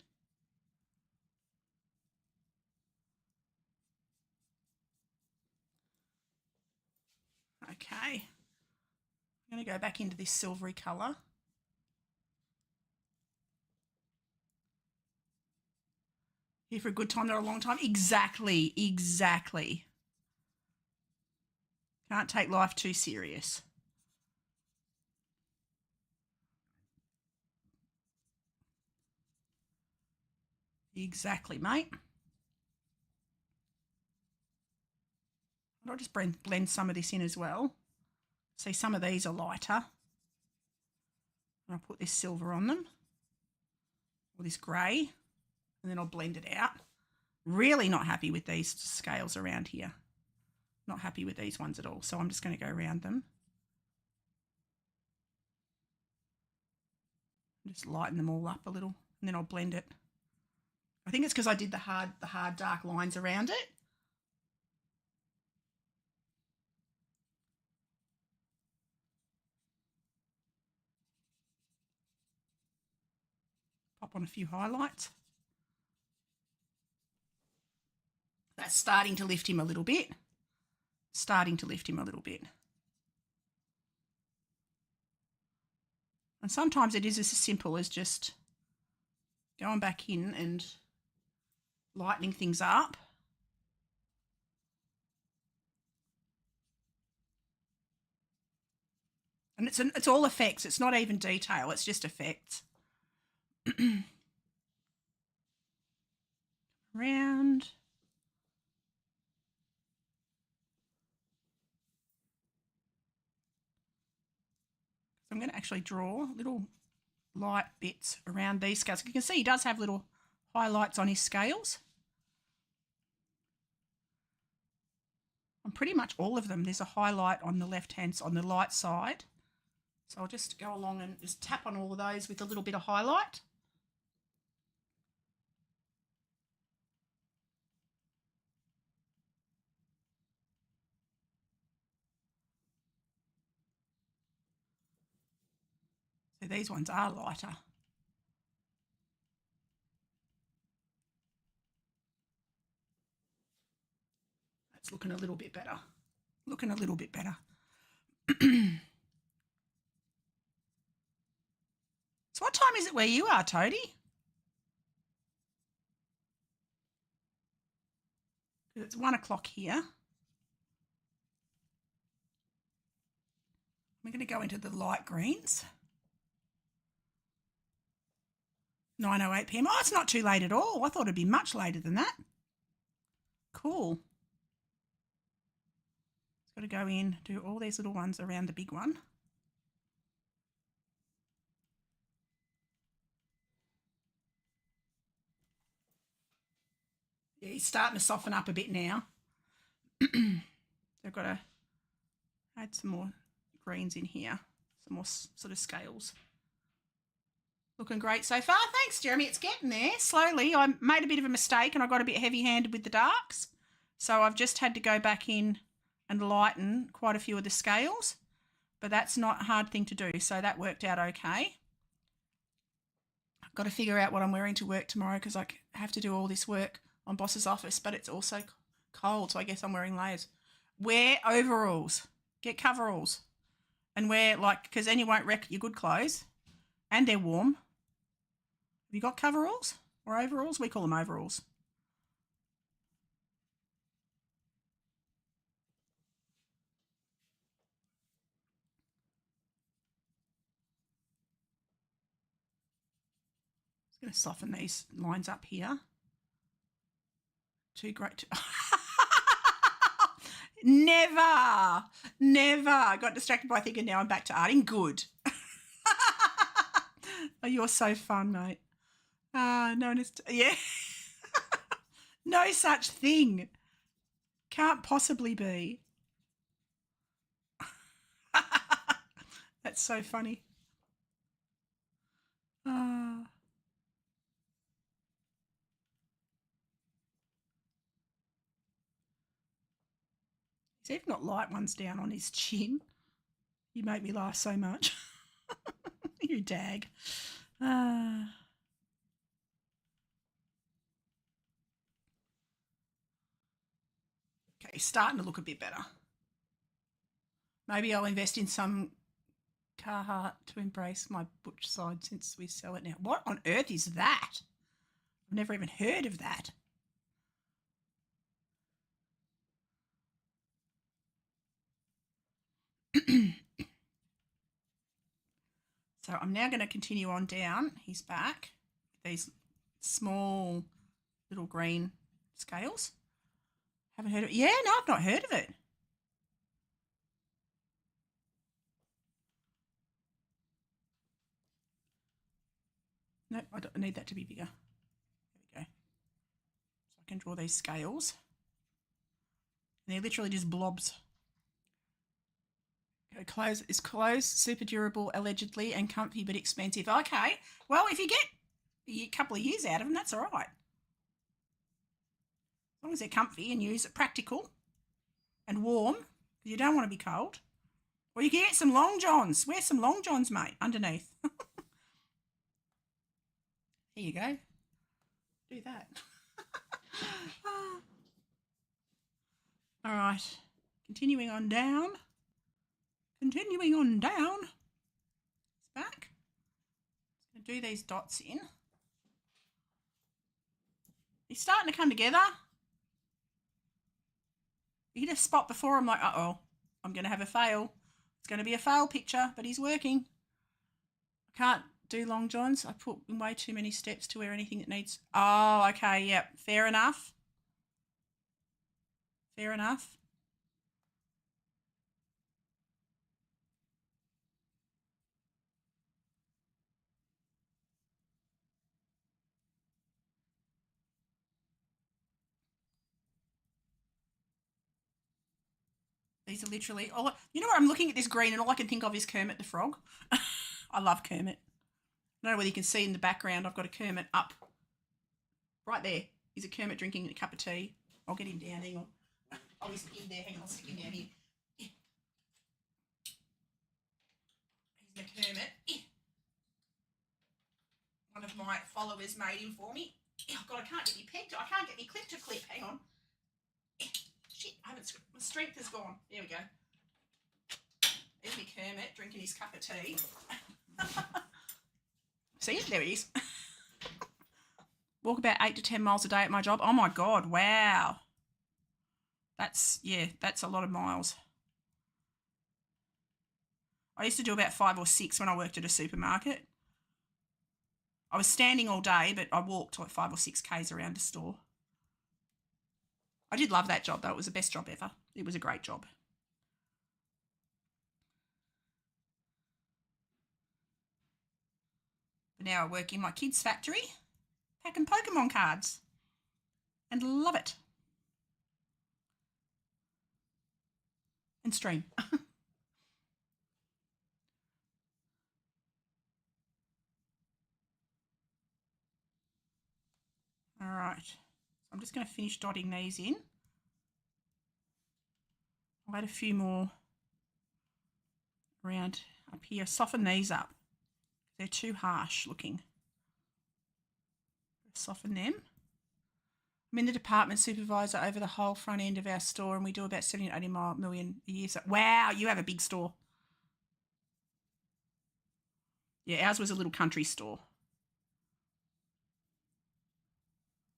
Okay. I'm going to go back into this silvery colour. Here for a good time, not a long time. Exactly. Can't take life too serious. Exactly, mate. I'll just blend some of this in as well. See, some of these are lighter. And I'll put this silver on them, or this grey, and then I'll blend it out. Really not happy with these scales around here. Not happy with these ones at all. So I'm just going to go around them. Just lighten them all up a little, and then I'll blend it. I think it's because I did the hard dark lines around it. Pop on a few highlights. That's starting to lift him a little bit. And sometimes it is as simple as just going back in and lightening things up. And it's all effects. It's not even detail. It's just effects. Round. I'm going to actually draw little light bits around these scales. You can see he does have little highlights on his scales. On pretty much all of them, there's a highlight on the left-hand, on the light side. So I'll just go along and just tap on all of those with a little bit of highlight. So these ones are lighter. That's looking a little bit better. So what time is it where you are, Toadie? It's 1 o'clock here. I'm going to go into the light greens. 9:08 p.m. Oh, it's not too late at all. I thought it'd be much later than that. Cool. Got to go in, do all these little ones around the big one. Yeah, he's starting to soften up a bit now. I've got to add some more greens in here, some more sort of scales. Looking great so far. Thanks, Jeremy. It's getting there slowly. I made a bit of a mistake and I got a bit heavy-handed with the darks. So I've just had to go back in and lighten quite a few of the scales. But that's not a hard thing to do. So that worked out okay. I've got to figure out what I'm wearing to work tomorrow because I have to do all this work on Boss's office. But it's also cold, so I guess I'm wearing layers. Wear overalls. Get coveralls. And wear, like, because then you won't wreck your good clothes. And they're warm. Have you got coveralls or overalls? We call them overalls. Just going to soften these lines up here. Too great to... Never. I got distracted by thinking now I'm back to arting. Good. Oh, you're so fun, mate. No, yeah. No such thing. Can't possibly be. That's so funny. He's even got light ones down on his chin. You make me laugh so much. You dag. Okay, starting to look a bit better. Maybe I'll invest in some Carhartt to embrace my butch side since we sell it now. What on earth is that? I've never even heard of that. So I'm now going to continue on down his back with these small little green scales. Haven't heard of it. Yeah, no, I've not heard of it. No, I don't need that to be bigger. There we go. So I can draw these scales. And they're literally just blobs. Clothes is clothes, super durable, allegedly, and comfy but expensive. Okay, well, if you get a couple of years out of them, that's all right. As long as they're comfy and use it practical and warm, because you don't want to be cold. Or you can get some long johns. Wear some long johns, mate, underneath. There you go. Do that. All right, continuing on down. Continuing on down. It's back. I'm going to do these dots in. He's starting to come together. You hit a spot before, I'm like, uh-oh, I'm going to have a fail. It's going to be a fail picture, but he's working. I can't do long johns. I put in way too many steps to wear anything that needs... Oh, okay, yep, fair enough. Fair enough. These are literally... you know what? I'm looking at this green and all I can think of is Kermit the Frog. I love Kermit. I don't know whether you can see in the background, I've got a Kermit up. Right there is a Kermit drinking a cup of tea. I'll get him down. Hang on. Oh, he's in there. Hang on, I'll stick him down here. He's my Kermit. One of my followers made him for me. Oh, God, I can't get me pegged. I can't get me clip to clip. Hang on. Shit, my strength is gone. There we go. There's me Kermit drinking his cup of tea. See, there he is. Walk about 8 to 10 miles a day at my job. Oh my God, wow. That's a lot of miles. I used to do about 5 or 6 when I worked at a supermarket. I was standing all day, but I walked like 5 or 6 Ks around a store. I did love that job though. It was the best job ever. It was a great job. But now I work in my kids' factory, packing Pokemon cards, and love it. And stream. All right, I'm just going to finish dotting these in. I'll add a few more around up here. Soften these up. They're too harsh looking. Soften them. I'm in the department supervisor over the whole front end of our store, and we do about 70 to 80 million a year. So, wow, you have a big store. Yeah, ours was a little country store.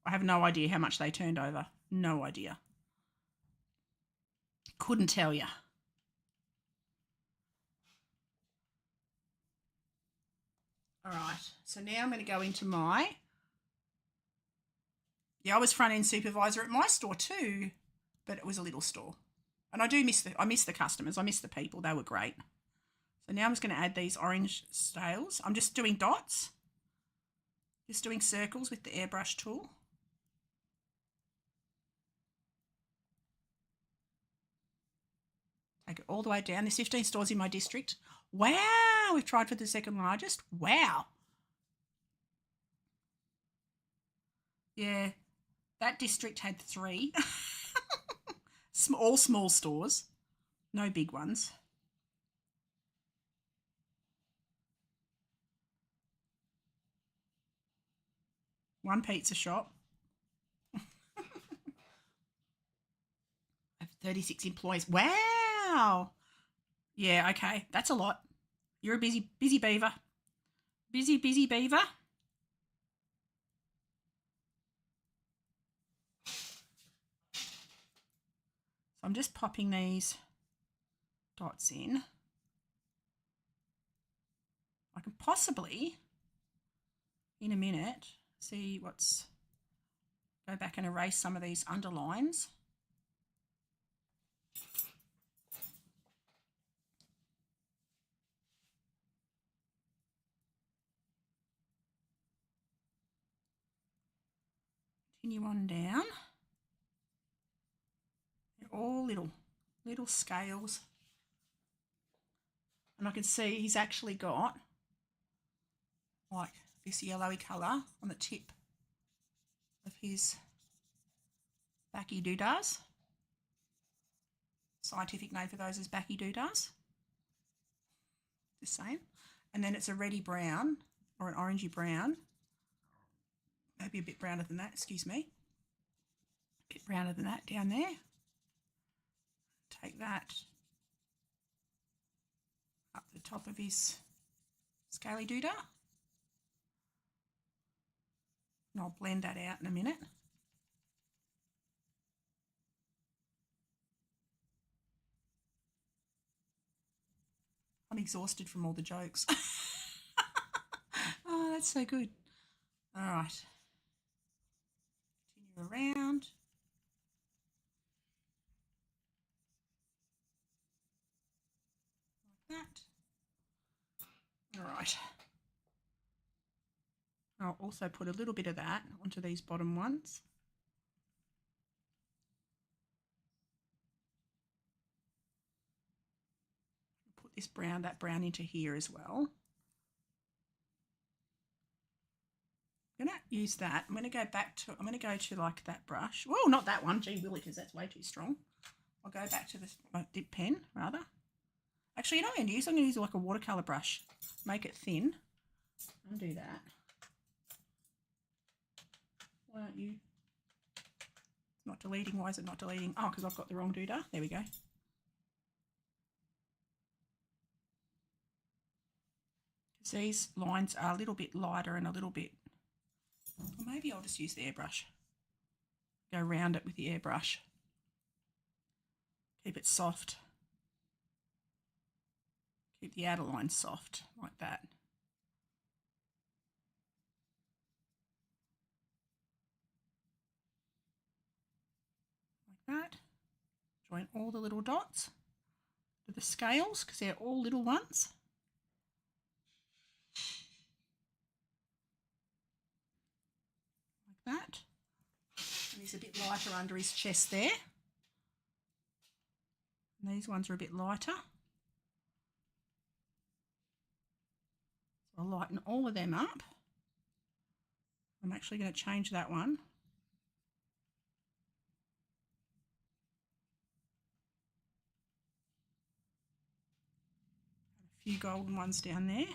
I have no idea how much they turned over. No idea. Couldn't tell you. All right, so now I'm going to go into my... Yeah, I was front-end supervisor at my store too, but it was a little store. And I miss the customers. I miss the people. They were great. So now I'm just going to add these orange scales. I'm just doing dots. Just doing circles with the airbrush tool. Take it all the way down. There's 15 stores in my district. Wow, we've tried for the second largest. Wow. Yeah, that district had 3. All small stores, no big ones. One pizza shop. I have 36 employees. Wow. Yeah, okay. That's a lot. You're a busy beaver. Busy beaver. So I'm just popping these dots in. I can possibly, in a minute, see go back and erase some of these underlines. Continue on down. They're all little scales. And I can see he's actually got like this yellowy colour on the tip of his backy doodahs. Scientific name for those is backy doodahs. The same. And then it's a reddy brown or an orangey brown. Maybe a bit browner than that, excuse me. A bit browner than that down there. Take that up the top of his scaly doodah. And I'll blend that out in a minute. I'm exhausted from all the jokes. Oh, that's so good. All right. Continue around. Like that. All right. I'll also put a little bit of that onto these bottom ones. Put this brown, that brown into here as well. I'm going to use that. I'm going to go to like that brush. Whoa, not that one. Gee willy, because that's way too strong. I'll go back to this dip pen, rather. Actually, you know what I'm going to use like a watercolour brush. Make it thin. Undo that. Why aren't you? It's not deleting. Why is it not deleting? Oh, because I've got the wrong doodah. There we go. Because these lines are a little bit lighter and a little bit... Or maybe I'll just use the airbrush. Go around it with the airbrush. Keep it soft. Keep the outer line soft, like that. Like that. Join all the little dots to the scales, because they're all little ones. that. And he's a bit lighter under his chest there. And these ones are a bit lighter. So I'll lighten all of them up. I'm actually going to change that one. A few golden ones down there.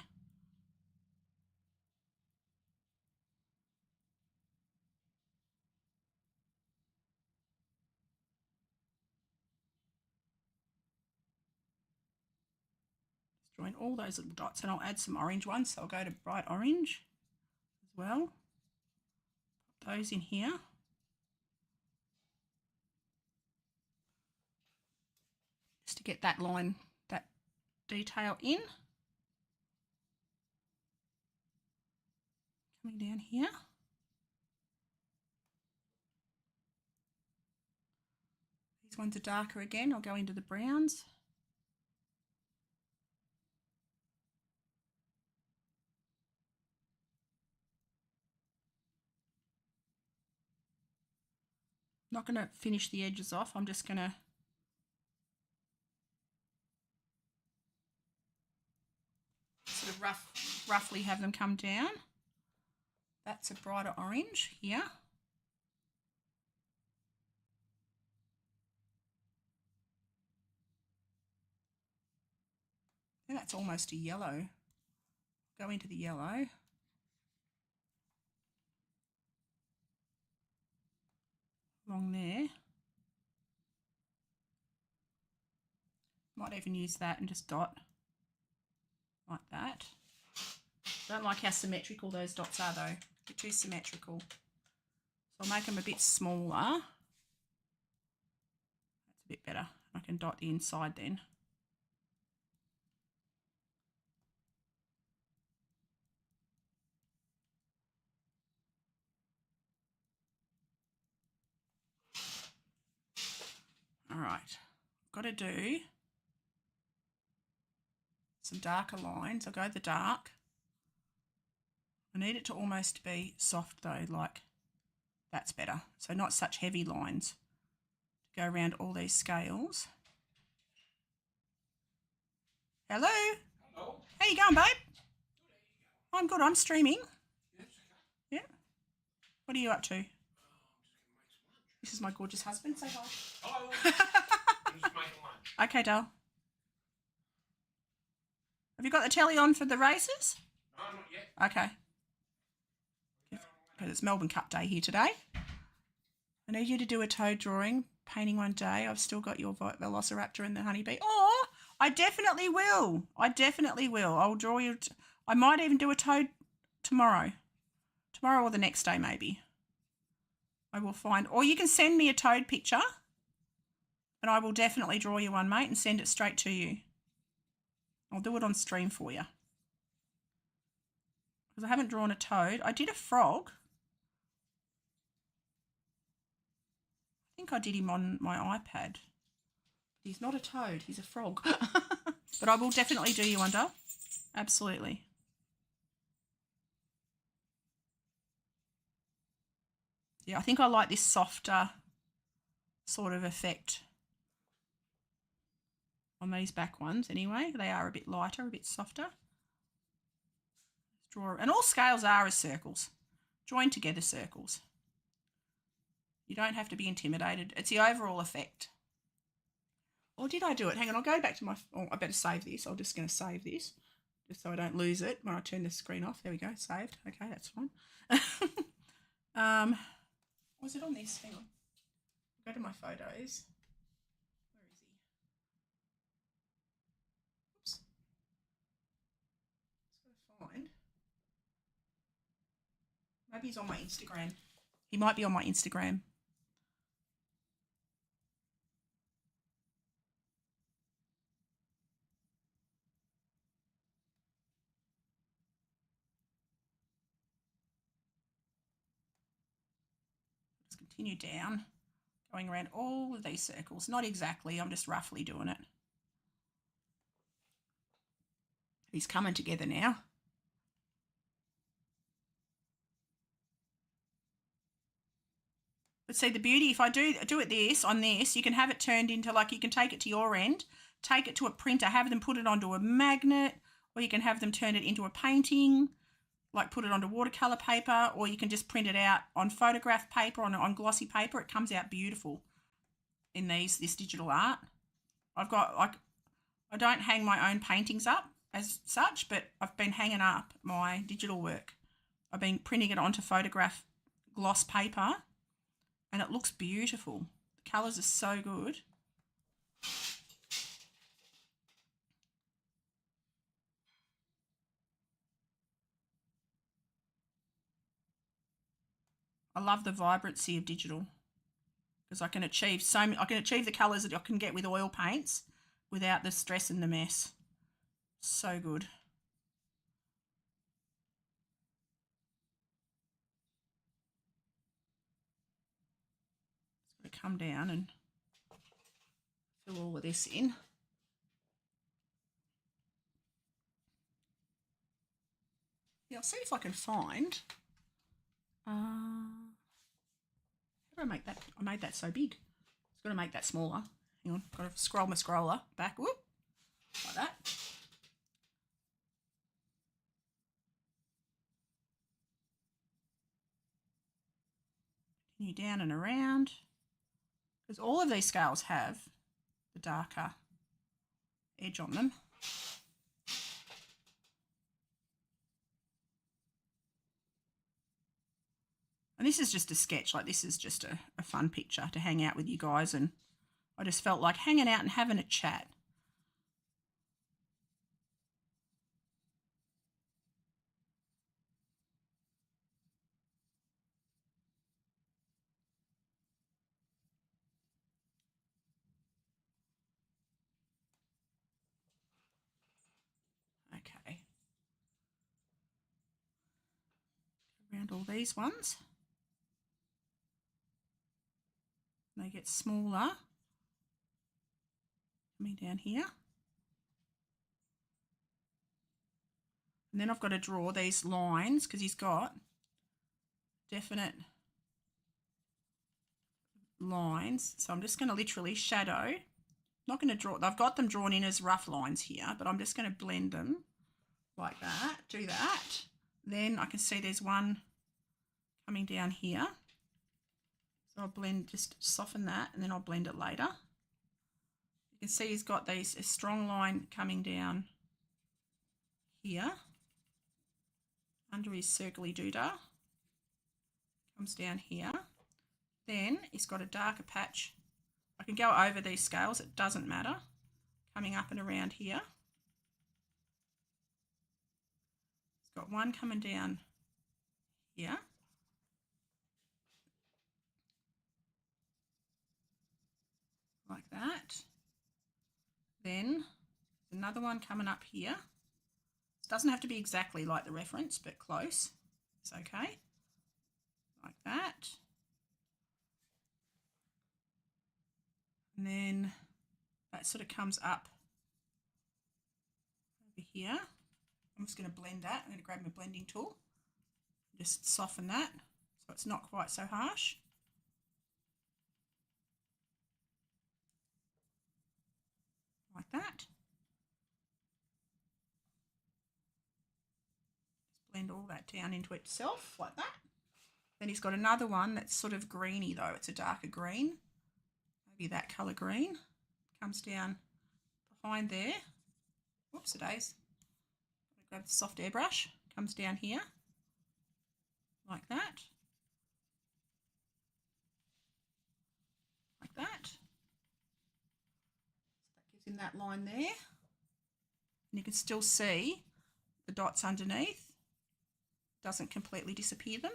Join all those little dots, and I'll add some orange ones. So I'll go to bright orange as well. Put those in here. Just to get that line, that detail in. Coming down here. These ones are darker again. I'll go into the browns. I'm not going to finish the edges off. I'm just going to sort of roughly have them come down. That's a brighter orange here. And that's almost a yellow. Go into the yellow. Along there. Might even use that and just dot like that. Don't like how symmetrical those dots are though. They're too symmetrical. So I'll make them a bit smaller. That's a bit better. I can dot the inside then. All right, I've got to do some darker lines. I'll go the dark. I need it to almost be soft though, like that's better. So not such heavy lines to go around all these scales. Hello? Hello. How you going, babe? Good, I'm good, I'm streaming. yes, Yeah. What are you up to? This is my gorgeous husband. Say hi. hello. I'm just making lunch. Okay, doll. Have you got the telly on for the races? No, not yet. Okay. Because it's Melbourne Cup Day here today. I need you to do a toad drawing, painting one day. I've still got your Velociraptor and the honeybee. Oh, I definitely will. I definitely will. I'll draw you. I might even do a toad tomorrow. Tomorrow or the next day, maybe. I will find, or you can send me a toad picture and I will definitely draw you one, mate, and send it straight to you. I'll do it on stream for you. Because I haven't drawn a toad. I did a frog. I think I did him on my iPad. He's not a toad, he's a frog. But I will definitely do you one, doll. Absolutely. Yeah, I think I like this softer sort of effect on these back ones anyway. They are a bit lighter, a bit softer. Let's draw, and all scales are as circles, joined together circles. You don't have to be intimidated. It's the overall effect. Or did I do it? Hang on, I'll go back to my, oh, I better save this. I'm just going to save this just so I don't lose it when I turn the screen off. There we go, saved. Okay, that's fine. Was it on this? Hang on. Go to my photos. Where is he? Oops. Just got to find. Maybe he's on my Instagram. He might be on my Instagram. Let's continue down, going around all of these circles. Not exactly, I'm just roughly doing it. He's coming together now. But see, the beauty, if I do it this, on this, you can have it turned into, like, you can take it to your end, take it to a printer, have them put it onto a magnet, or you can have them turn it into a painting, like put it onto watercolour paper, or you can just print it out on photograph paper, on glossy paper. It comes out beautiful in this digital art. I've got, like, I don't hang my own paintings up as such, but I've been hanging up my digital work. I've been printing it onto photograph gloss paper, and it looks beautiful. The colours are so good. I love the vibrancy of digital because I can achieve the colours that I can get with oil paints without the stress and the mess. So good. It's got to come down and fill all of this in. Yeah, I'll see if I can find. How do I make that? I made that so big. It's got to make that smaller. Hang on, got to scroll my scroller back. Whoop, like that. Continue down and around, because all of these scales have the darker edge on them. And this is just a sketch, like this is just a fun picture to hang out with you guys, and I just felt like hanging out and having a chat. Okay. Around all these ones. They get smaller. Coming down here. And then I've got to draw these lines because he's got definite lines. So I'm just going to literally shadow. Not going to draw, I've got them drawn in as rough lines here, but I'm just going to blend them like that, do that. Then I can see there's one coming down here. So I'll blend, just soften that, and then I'll blend it later. You can see he's got a strong line coming down here under his circly doodah. Comes down here. Then he's got a darker patch. I can go over these scales, it doesn't matter. Coming up and around here. He's got one coming down here. Like that. Then another one coming up here. It doesn't have to be exactly like the reference, but close. It's okay. Like that. And then that sort of comes up over here. I'm just going to blend that. I'm going to grab my blending tool. Just soften that so it's not quite so harsh. Like that. Just blend all that down into itself like that. Then he's got another one that's sort of greeny though. It's a darker green. Maybe that colour green. Comes down behind there. Whoops, it is. Grab the soft airbrush. Comes down here. Like that. Like that. In that line there, and you can still see the dots underneath. Doesn't completely disappear them.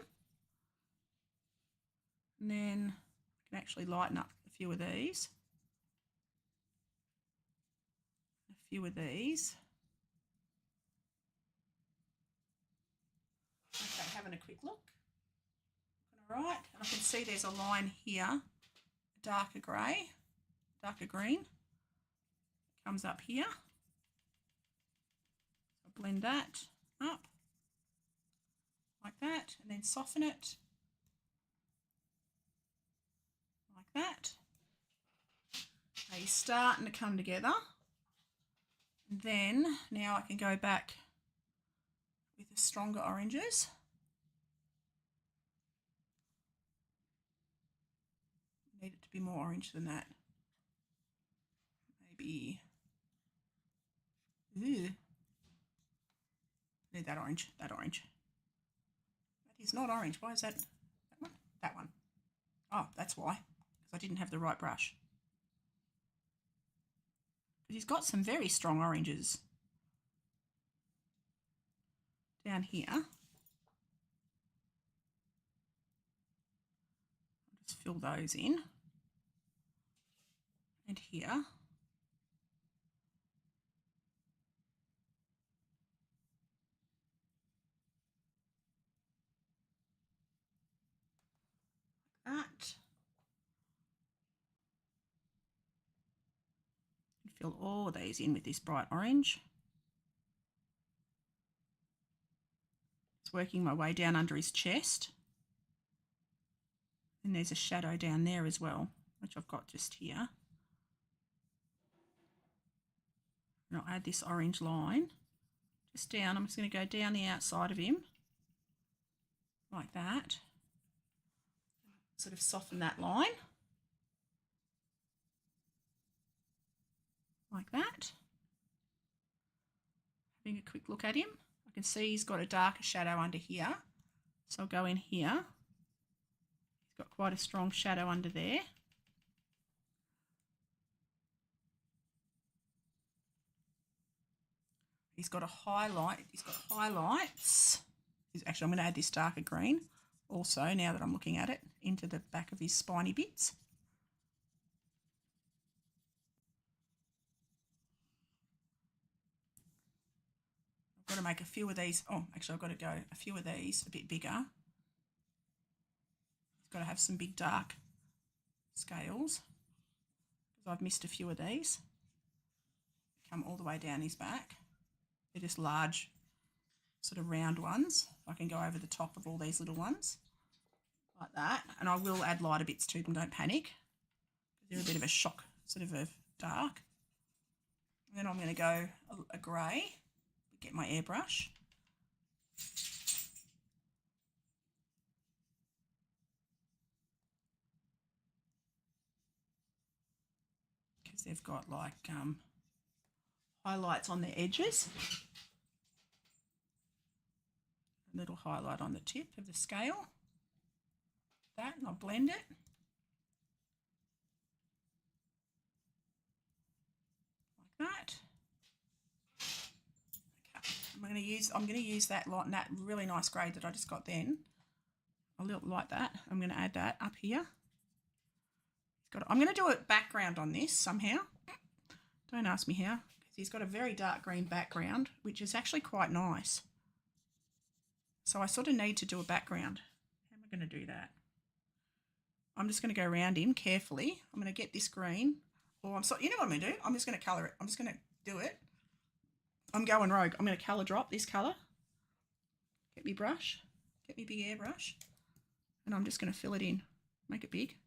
And then I can actually lighten up a few of these. A few of these. Okay, having a quick look. All right, and I can see there's a line here, darker grey, darker green. Comes up here. I'll blend that up like that and then soften it. that. They're starting to come together. And then now I can go back with the stronger oranges. Need it to be more orange than that. Maybe, ooh, need that orange, that orange. That is not orange. Why is that? That one? That one. Oh, that's why, because I didn't have the right brush. But he's got some very strong oranges down here. I'll just fill those in. And here. Like that. And fill all of these in with this bright orange. It's working my way down under his chest. And there's a shadow down there as well, which I've got just here. And I'll add this orange line just down. I'm just going to go down the outside of him like that. Sort of soften that line like that. Having a quick look at him, I can see he's got a darker shadow under here. So I'll go in here. He's got quite a strong shadow under there. He's got a highlight. He's got highlights. Actually, I'm going to add this darker green also, now that I'm looking at it, into the back of his spiny bits. I've got to make a few of these. Oh, actually, I've got to go a few of these a bit bigger. It's got to have some big dark scales because I've missed a few of these. Come all the way down his back. They're just large, sort of round ones. I can go over the top of all these little ones like that. And I will add lighter bits to them, don't panic. They're a bit of a shock, sort of a dark. And then I'm going to go a grey, get my airbrush. Because they've got like highlights on the edges. A little highlight on the tip of the scale. That, and I'll blend it. Like that. Okay. I'm going to use that really nice grey that I just got then. A little like that. I'm going to add that up here. I'm going to do a background on this somehow. Don't ask me how, because he's got a very dark green background, which is actually quite nice. So I sort of need to do a background. How am I going to do that? I'm just going to go around him carefully. I'm going to get this green. Or you know what I'm going to do? I'm just going to colour it. I'm just going to do it. I'm going rogue. I'm going to colour drop this colour. Get me brush. Get me big airbrush. And I'm just going to fill it in. Make it big.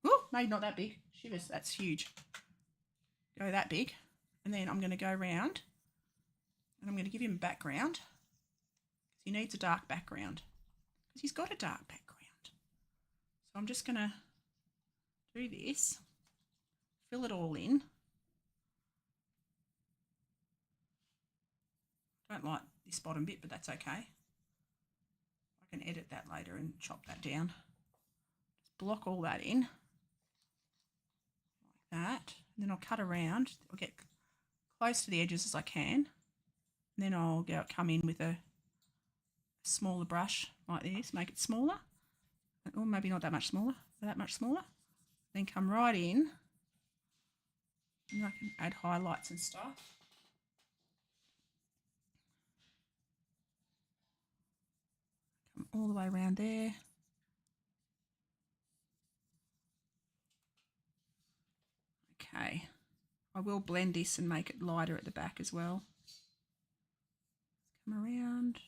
Oh, maybe not that big. Shivers, that's huge. Go that big. And then I'm going to go around. And I'm going to give him a background. He needs a dark background because he's got a dark background. So I'm just going to do this, fill it all in. Don't like this bottom bit, but that's okay. I can edit that later and chop that down. Just block all that in like that. And then I'll cut around. I'll get close to the edges as I can. And then I'll come in with a smaller brush like this, make it smaller, or maybe not that much smaller, then come right in and I can add highlights and stuff. Come all the way around there. Okay, I will blend this and make it lighter at the back as well. Come around.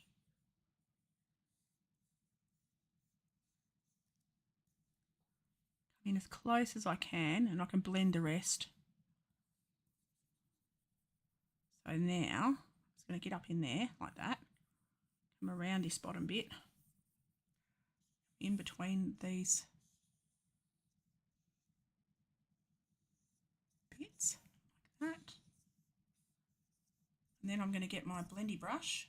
in as close as I can, and I can blend the rest. So now I'm just going to get up in there like that, come around this bottom bit, in between these bits like that. And then I'm going to get my blendy brush.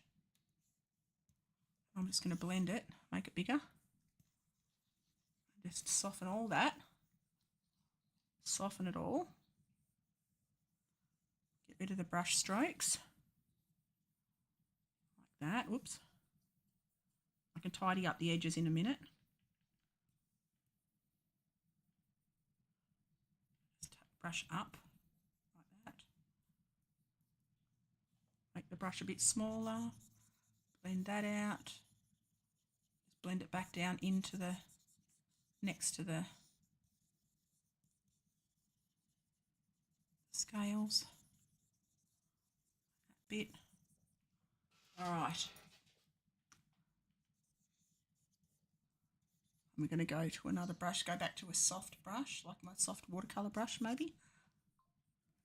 I'm just going to blend it, make it bigger. Just soften all that. Soften it all. Get rid of the brush strokes. Like that. Whoops. I can tidy up the edges in a minute. Just brush up like that. Make the brush a bit smaller. Blend that out. Just blend it back down into the next to the scales. That bit. All right. We're going to go to another brush, go back to a soft brush, like my soft watercolour brush maybe.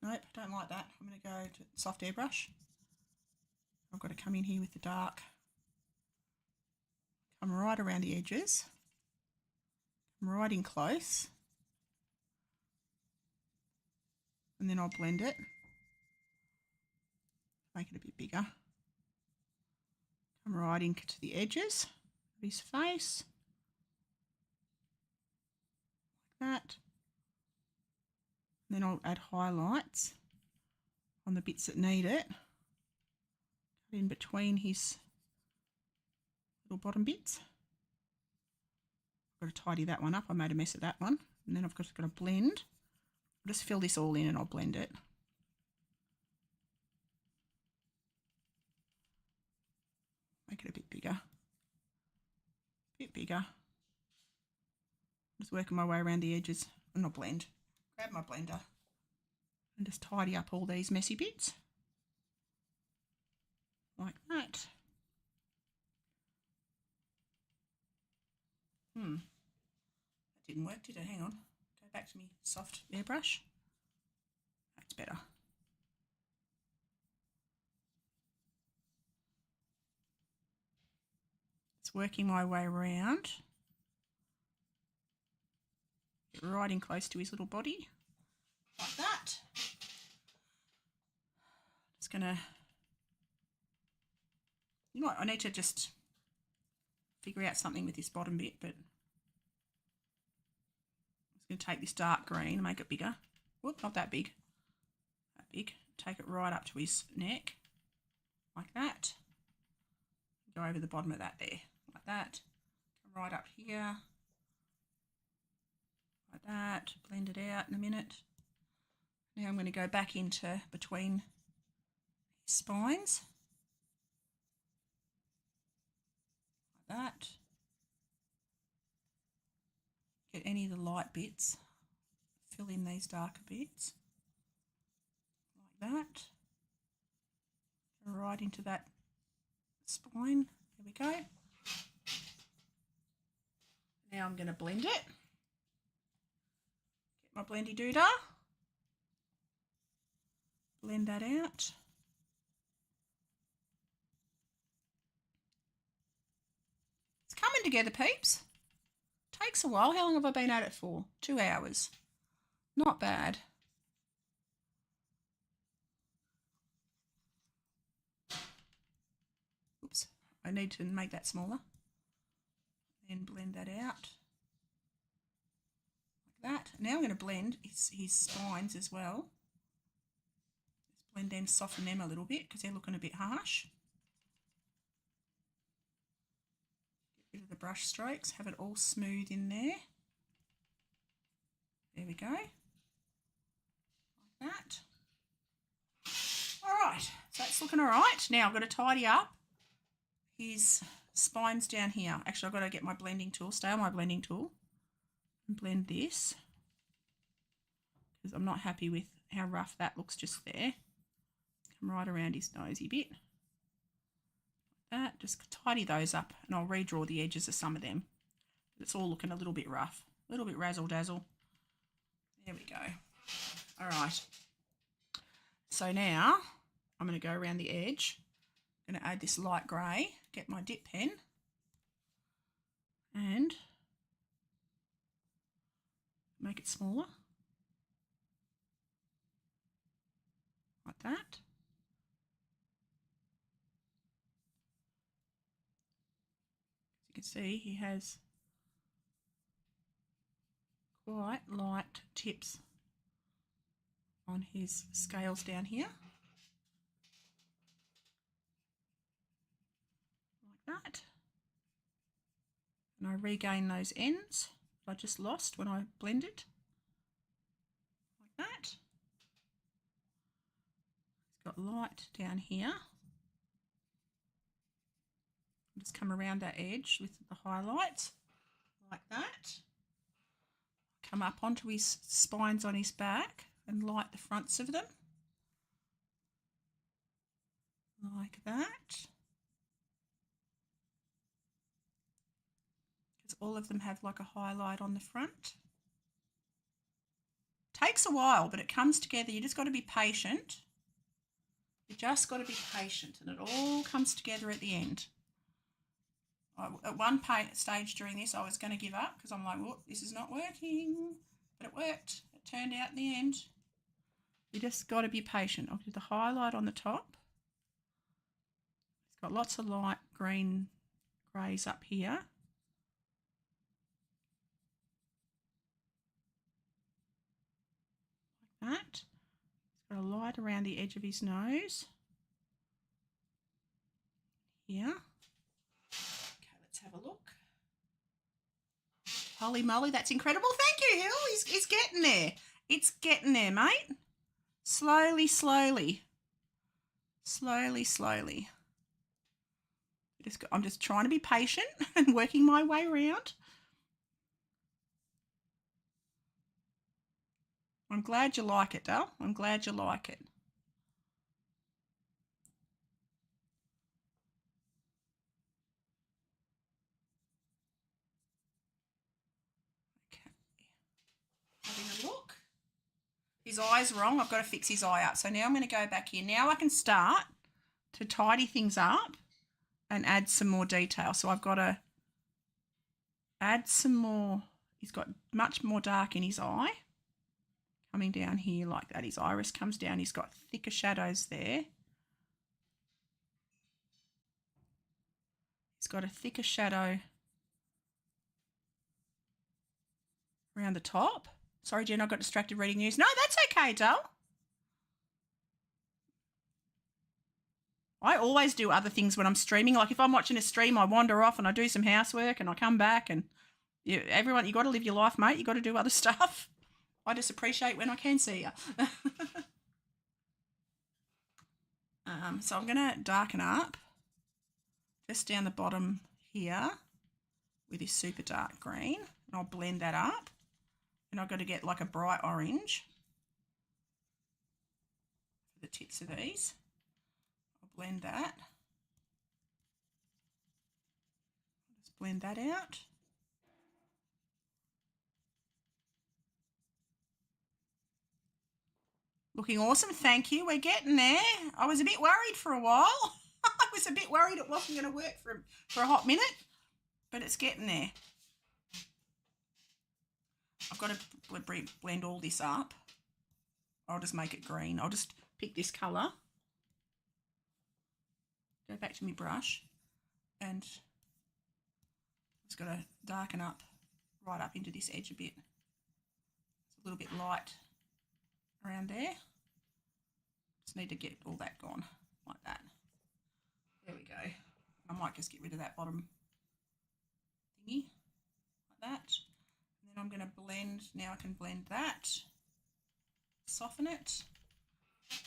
Nope, don't like that. I'm going to go to soft airbrush. I've got to come in here with the dark. Come right around the edges. Come right in close. And then I'll blend it. Make it a bit bigger. Come right into the edges of his face. That. And then I'll add highlights on the bits that need it. In between his little bottom bits. I've got to tidy that one up. I made a mess of that one. And then I've just got to blend. I'll just fill this all in and I'll blend it. Make it a bit bigger. Bit bigger. Just working my way around the edges and I'll blend. Grab my blender and just tidy up all these messy bits. Like that. That didn't work, did it? Hang on. Go back to me soft airbrush. That's better. It's working my way around. Get right in close to his little body. Like that. Just gonna, you know what, I need to just figure out something with this bottom bit, but I'm just going to take this dark green and make it bigger. Whoop, not that big. That big. Take it right up to his neck, like that. Go over the bottom of that there, like that. Come right up here, like that. Blend it out in a minute. Now I'm going to go back into between his spines. That. Get any of the light bits, fill in these darker bits, like that. Go right into that spine. There we go. Now I'm going to blend it. Get my blendy doodah. Blend that out. Coming together, peeps. Takes a while. How long have I been at it for? 2 hours. Not bad. Oops. I need to make that smaller. Then blend that out. Like that. Now I'm going to blend his spines as well. Just blend them, soften them a little bit because they're looking a bit harsh. Bit of the brush strokes, have it all smooth in there. There we go. Like that. Alright, so that's looking alright. Now I've got to tidy up his spines down here. Actually, I've got to get my blending tool, stay on my blending tool, and blend this. Because I'm not happy with how rough that looks just there. Come right around his nosy bit. That, just tidy those up and I'll redraw the edges of some of them. It's all looking a little bit rough, a little bit razzle dazzle. There we go. All right. So now I'm going to go around the edge. I'm going to add this light grey, get my dip pen, and make it smaller. Like that. As you can see, he has quite light tips on his scales down here. Like that. And I regain those ends that I just lost when I blended. Like that. It's got light down here. Just come around that edge with the highlights. Like that. Come up onto his spines on his back and light the fronts of them. Like that. Because all of them have like a highlight on the front. Takes a while, but it comes together. You just got to be patient. You just got to be patient, and it all comes together at the end. At one stage during this, I was going to give up because I'm like, whoop, this is not working. But it worked. It turned out in the end. You just got to be patient. I'll do the highlight on the top. It's got lots of light green greys up here. Like that. It's got a light around the edge of his nose. Here. Have a look. Holy moly, that's incredible. Thank you, Hill. He's getting there. It's getting there, mate. Slowly, slowly. Slowly, slowly. I'm just trying to be patient and working my way around. I'm glad you like it, Dal. I'm glad you like it. Having a look. His eye's wrong. I've got to fix his eye up. So now I'm going to go back here. Now I can start to tidy things up and add some more detail. So I've got to add some more. He's got much more dark in his eye. Coming down here like that. His iris comes down. He's got thicker shadows there. He's got a thicker shadow around the top. Sorry, Jen, I got distracted reading news. No, that's okay, Dal. I always do other things when I'm streaming. Like if I'm watching a stream, I wander off and I do some housework and I come back and everyone, you got to live your life, mate. You got to do other stuff. I just appreciate when I can see you. So I'm going to darken up just down the bottom here with this super dark green. And I'll blend that up. And I've got to get like a bright orange for the tips of these. I'll blend that. Just blend that out. Looking awesome, thank you. We're getting there. I was a bit worried for a while. I was a bit worried it wasn't going to work for a hot minute, but it's getting there. I've got to blend all this up. I'll just make it green. I'll just pick this colour. Go back to my brush and just got to darken up right up into this edge a bit. It's a little bit light around there. Just need to get all that gone like that. There we go. I might just get rid of that bottom thingy like that. And then I'm going to blend. Now I can blend that, soften it.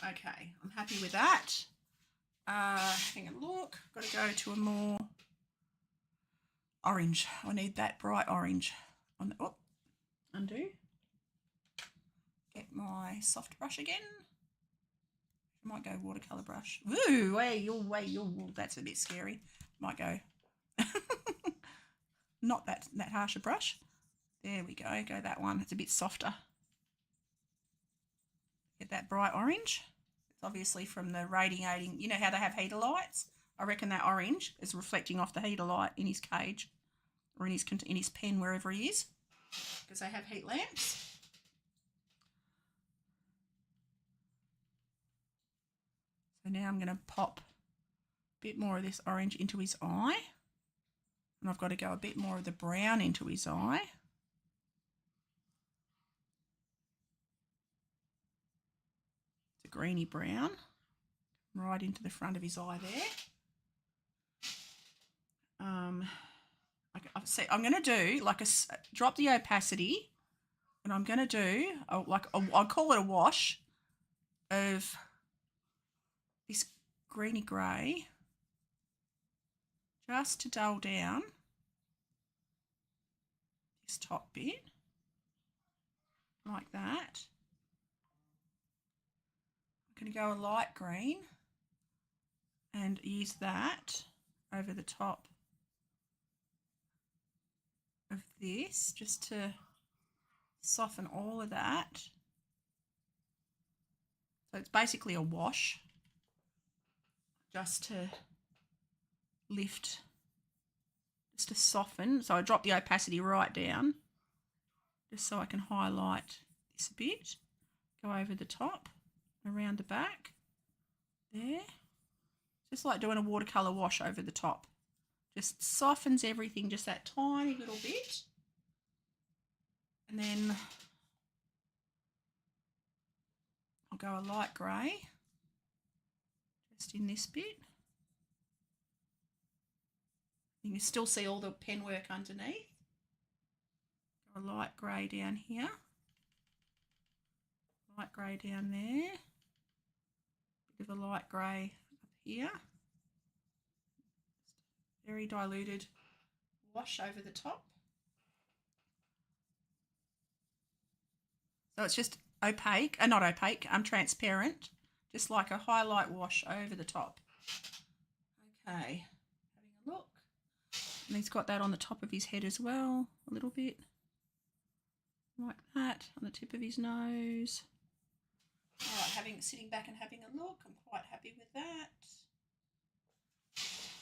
Okay, I'm happy with that. Having a look. Got to go to a more orange. I need that bright orange on the. Oh, undo. Get my soft brush again. I might go watercolour brush. Woo, way, that's a bit scary. Might go not that harsher brush. There we go. Go that one. It's a bit softer. Get that bright orange. It's obviously from the radiating, you know how they have heater lights? I reckon that orange is reflecting off the heater light in his cage or in his pen, wherever he is, because they have heat lamps. So now I'm going to pop a bit more of this orange into his eye, and I've got to go a bit more of the brown into his eye. It's a greeny brown right into the front of his eye there. I'm going to do like drop the opacity, and I'm going to do I'll call it a wash of this greeny grey, just to dull down this top bit like that. I'm going to go a light green and use that over the top of this, just to soften all of that. So it's basically a wash, just to lift, just to soften. So I drop the opacity right down, just so I can highlight this a bit. Go over the top, around the back, there. Just like doing a watercolour wash over the top. Just softens everything just that tiny little bit. And then I'll go a light grey just in this bit. You can still see all the pen work underneath. Go a light grey down here. Light grey down there. Bit of a light grey up here. Very diluted wash over the top. So it's just opaque, not opaque, transparent, just like a highlight wash over the top. Okay, having a look. And he's got that on the top of his head as well, a little bit. Like that, on the tip of his nose. All right, sitting back and having a look, I'm quite happy with that.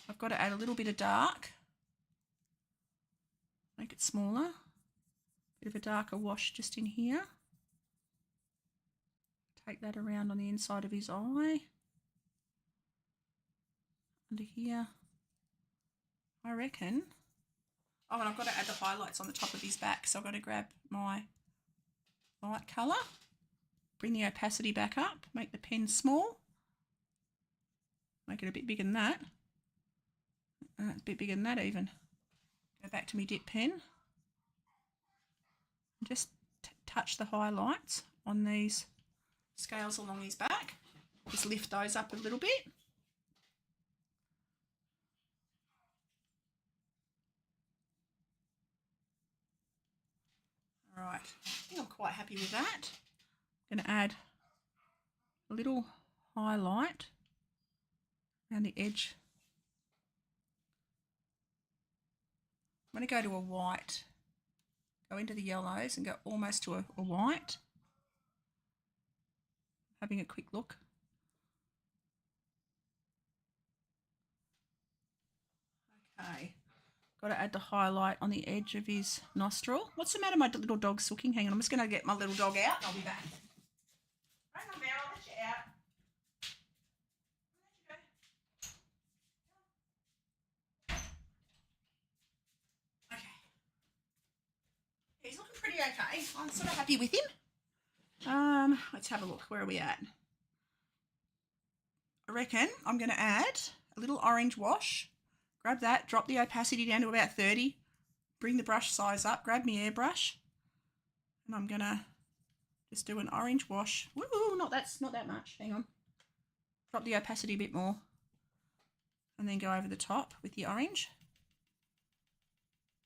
I've got to add a little bit of dark, make it smaller, bit of a darker wash just in here. Take that around on the inside of his eye, under here, I reckon. Oh, and I've got to add the highlights on the top of his back, so I've got to grab my light colour, bring the opacity back up, make the pen small, make it a bit bigger than that. It's a bit bigger than that even. Go back to my dip pen. Just touch the highlights on these scales along his back. Just lift those up a little bit. All right, I think I'm quite happy with that. I'm going to add a little highlight around the edge. I'm going to go to a white, go into the yellows and go almost to a white. Having a quick look. Okay, got to add the highlight on the edge of his nostril. What's the matter? My little dog's sulking. Hang on, I'm just going to get my little dog out and I'll be back. Hang on, Bear, I'll let you out. Okay. He's looking pretty okay. I'm sort of happy with him. Let's have a look. Where are we at? I reckon I'm going to add a little orange wash. Grab that, drop the opacity down to about 30, bring the brush size up, grab my airbrush, and I'm going to just do an orange wash. Woo, not that much. Hang on. Drop the opacity a bit more, and then go over the top with the orange,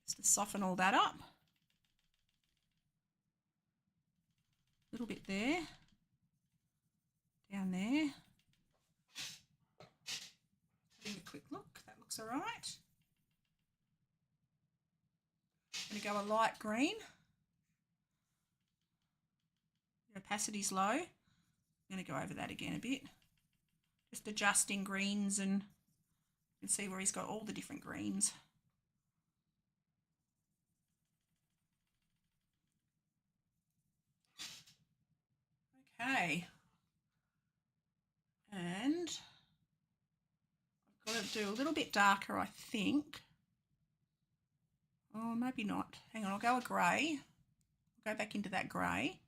just to soften all that up. A little bit there, down there. Having a quick look, that looks all right. I'm going to go a light green. The opacity's low. I'm going to go over that again a bit. Just adjusting greens, and you can see where he's got all the different greens. Okay. And I've got to do a little bit darker, I think. Oh, maybe not. Hang on, I'll go a grey. I'll go back into that grey,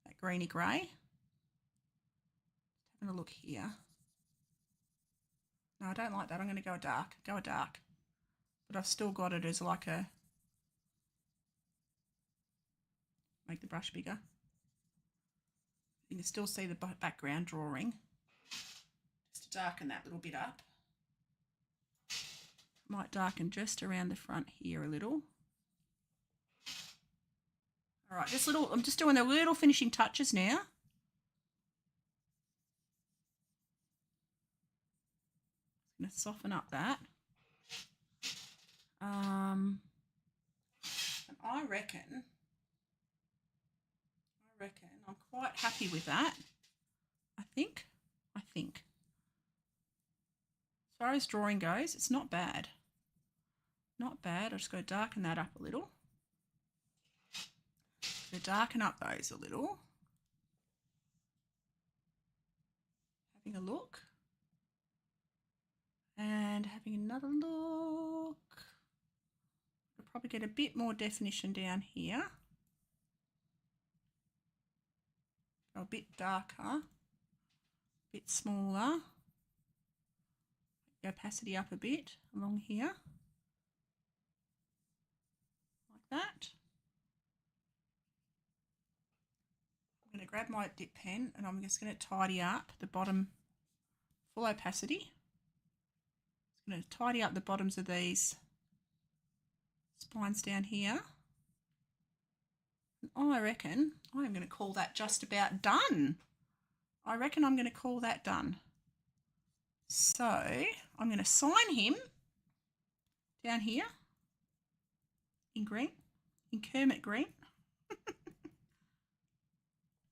that greeny grey. Having a look here. No, I don't like that. I'm going to go a dark. Go a dark. But I've still got it as like a... Make the brush bigger. You can still see the background drawing. Just to darken that little bit up. Might darken just around the front here a little. All right, I'm just doing the little finishing touches now. I'm going to soften up that. And I reckon I'm quite happy with that. I think. As far as drawing goes, it's not bad. Not bad. I'll just go darken that up a little. So darken up those a little. Having a look. And having another look. I'll probably get a bit more definition down here. Go a bit darker, a bit smaller. The opacity up a bit along here. Like that. I'm going to grab my dip pen and I'm just going to tidy up the bottom, full opacity. I'm going to tidy up the bottoms of these spines down here. And I reckon I'm going to call that just about done. I reckon I'm going to call that done. So I'm going to sign him down here in green, in Kermit green.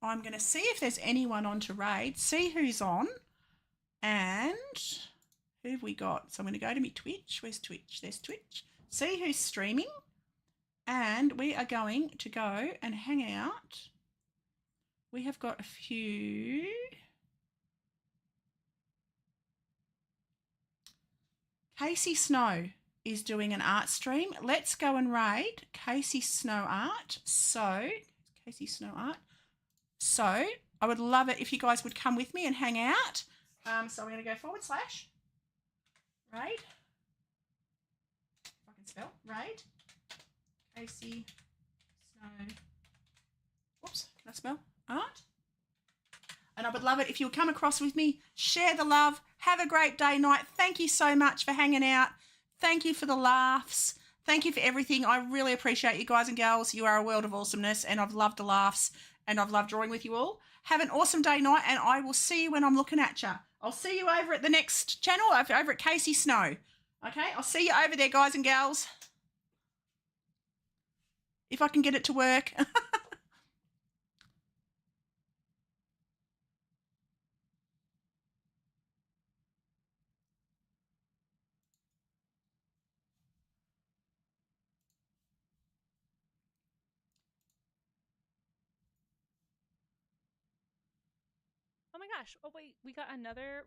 I'm going to see if there's anyone on to raid, see who's on, and who have we got? So I'm going to go to my Twitch. Where's Twitch? There's Twitch. See who's streaming, and we are going to go and hang out. We have got a few. Casey Snow is doing an art stream. Let's go and raid Casey Snow Art. So, Casey Snow Art. So, I would love it if you guys would come with me and hang out. So, we're going to go / raid. If I can spell. Raid. Casey Snow. Whoops. Can I spell? Art. And I would love it if you would come across with me, share the love, have a great day, night. Thank you so much for hanging out. Thank you for the laughs. Thank you for everything. I really appreciate you guys and gals. You are a world of awesomeness, and I've loved the laughs, and I've loved drawing with you all. Have an awesome day, night, and I will see you when I'm looking at you. I'll see you over at the next channel, over at Casey Snow. Okay, I'll see you over there, guys and gals. If I can get it to work. Oh my gosh. Oh wait, we got another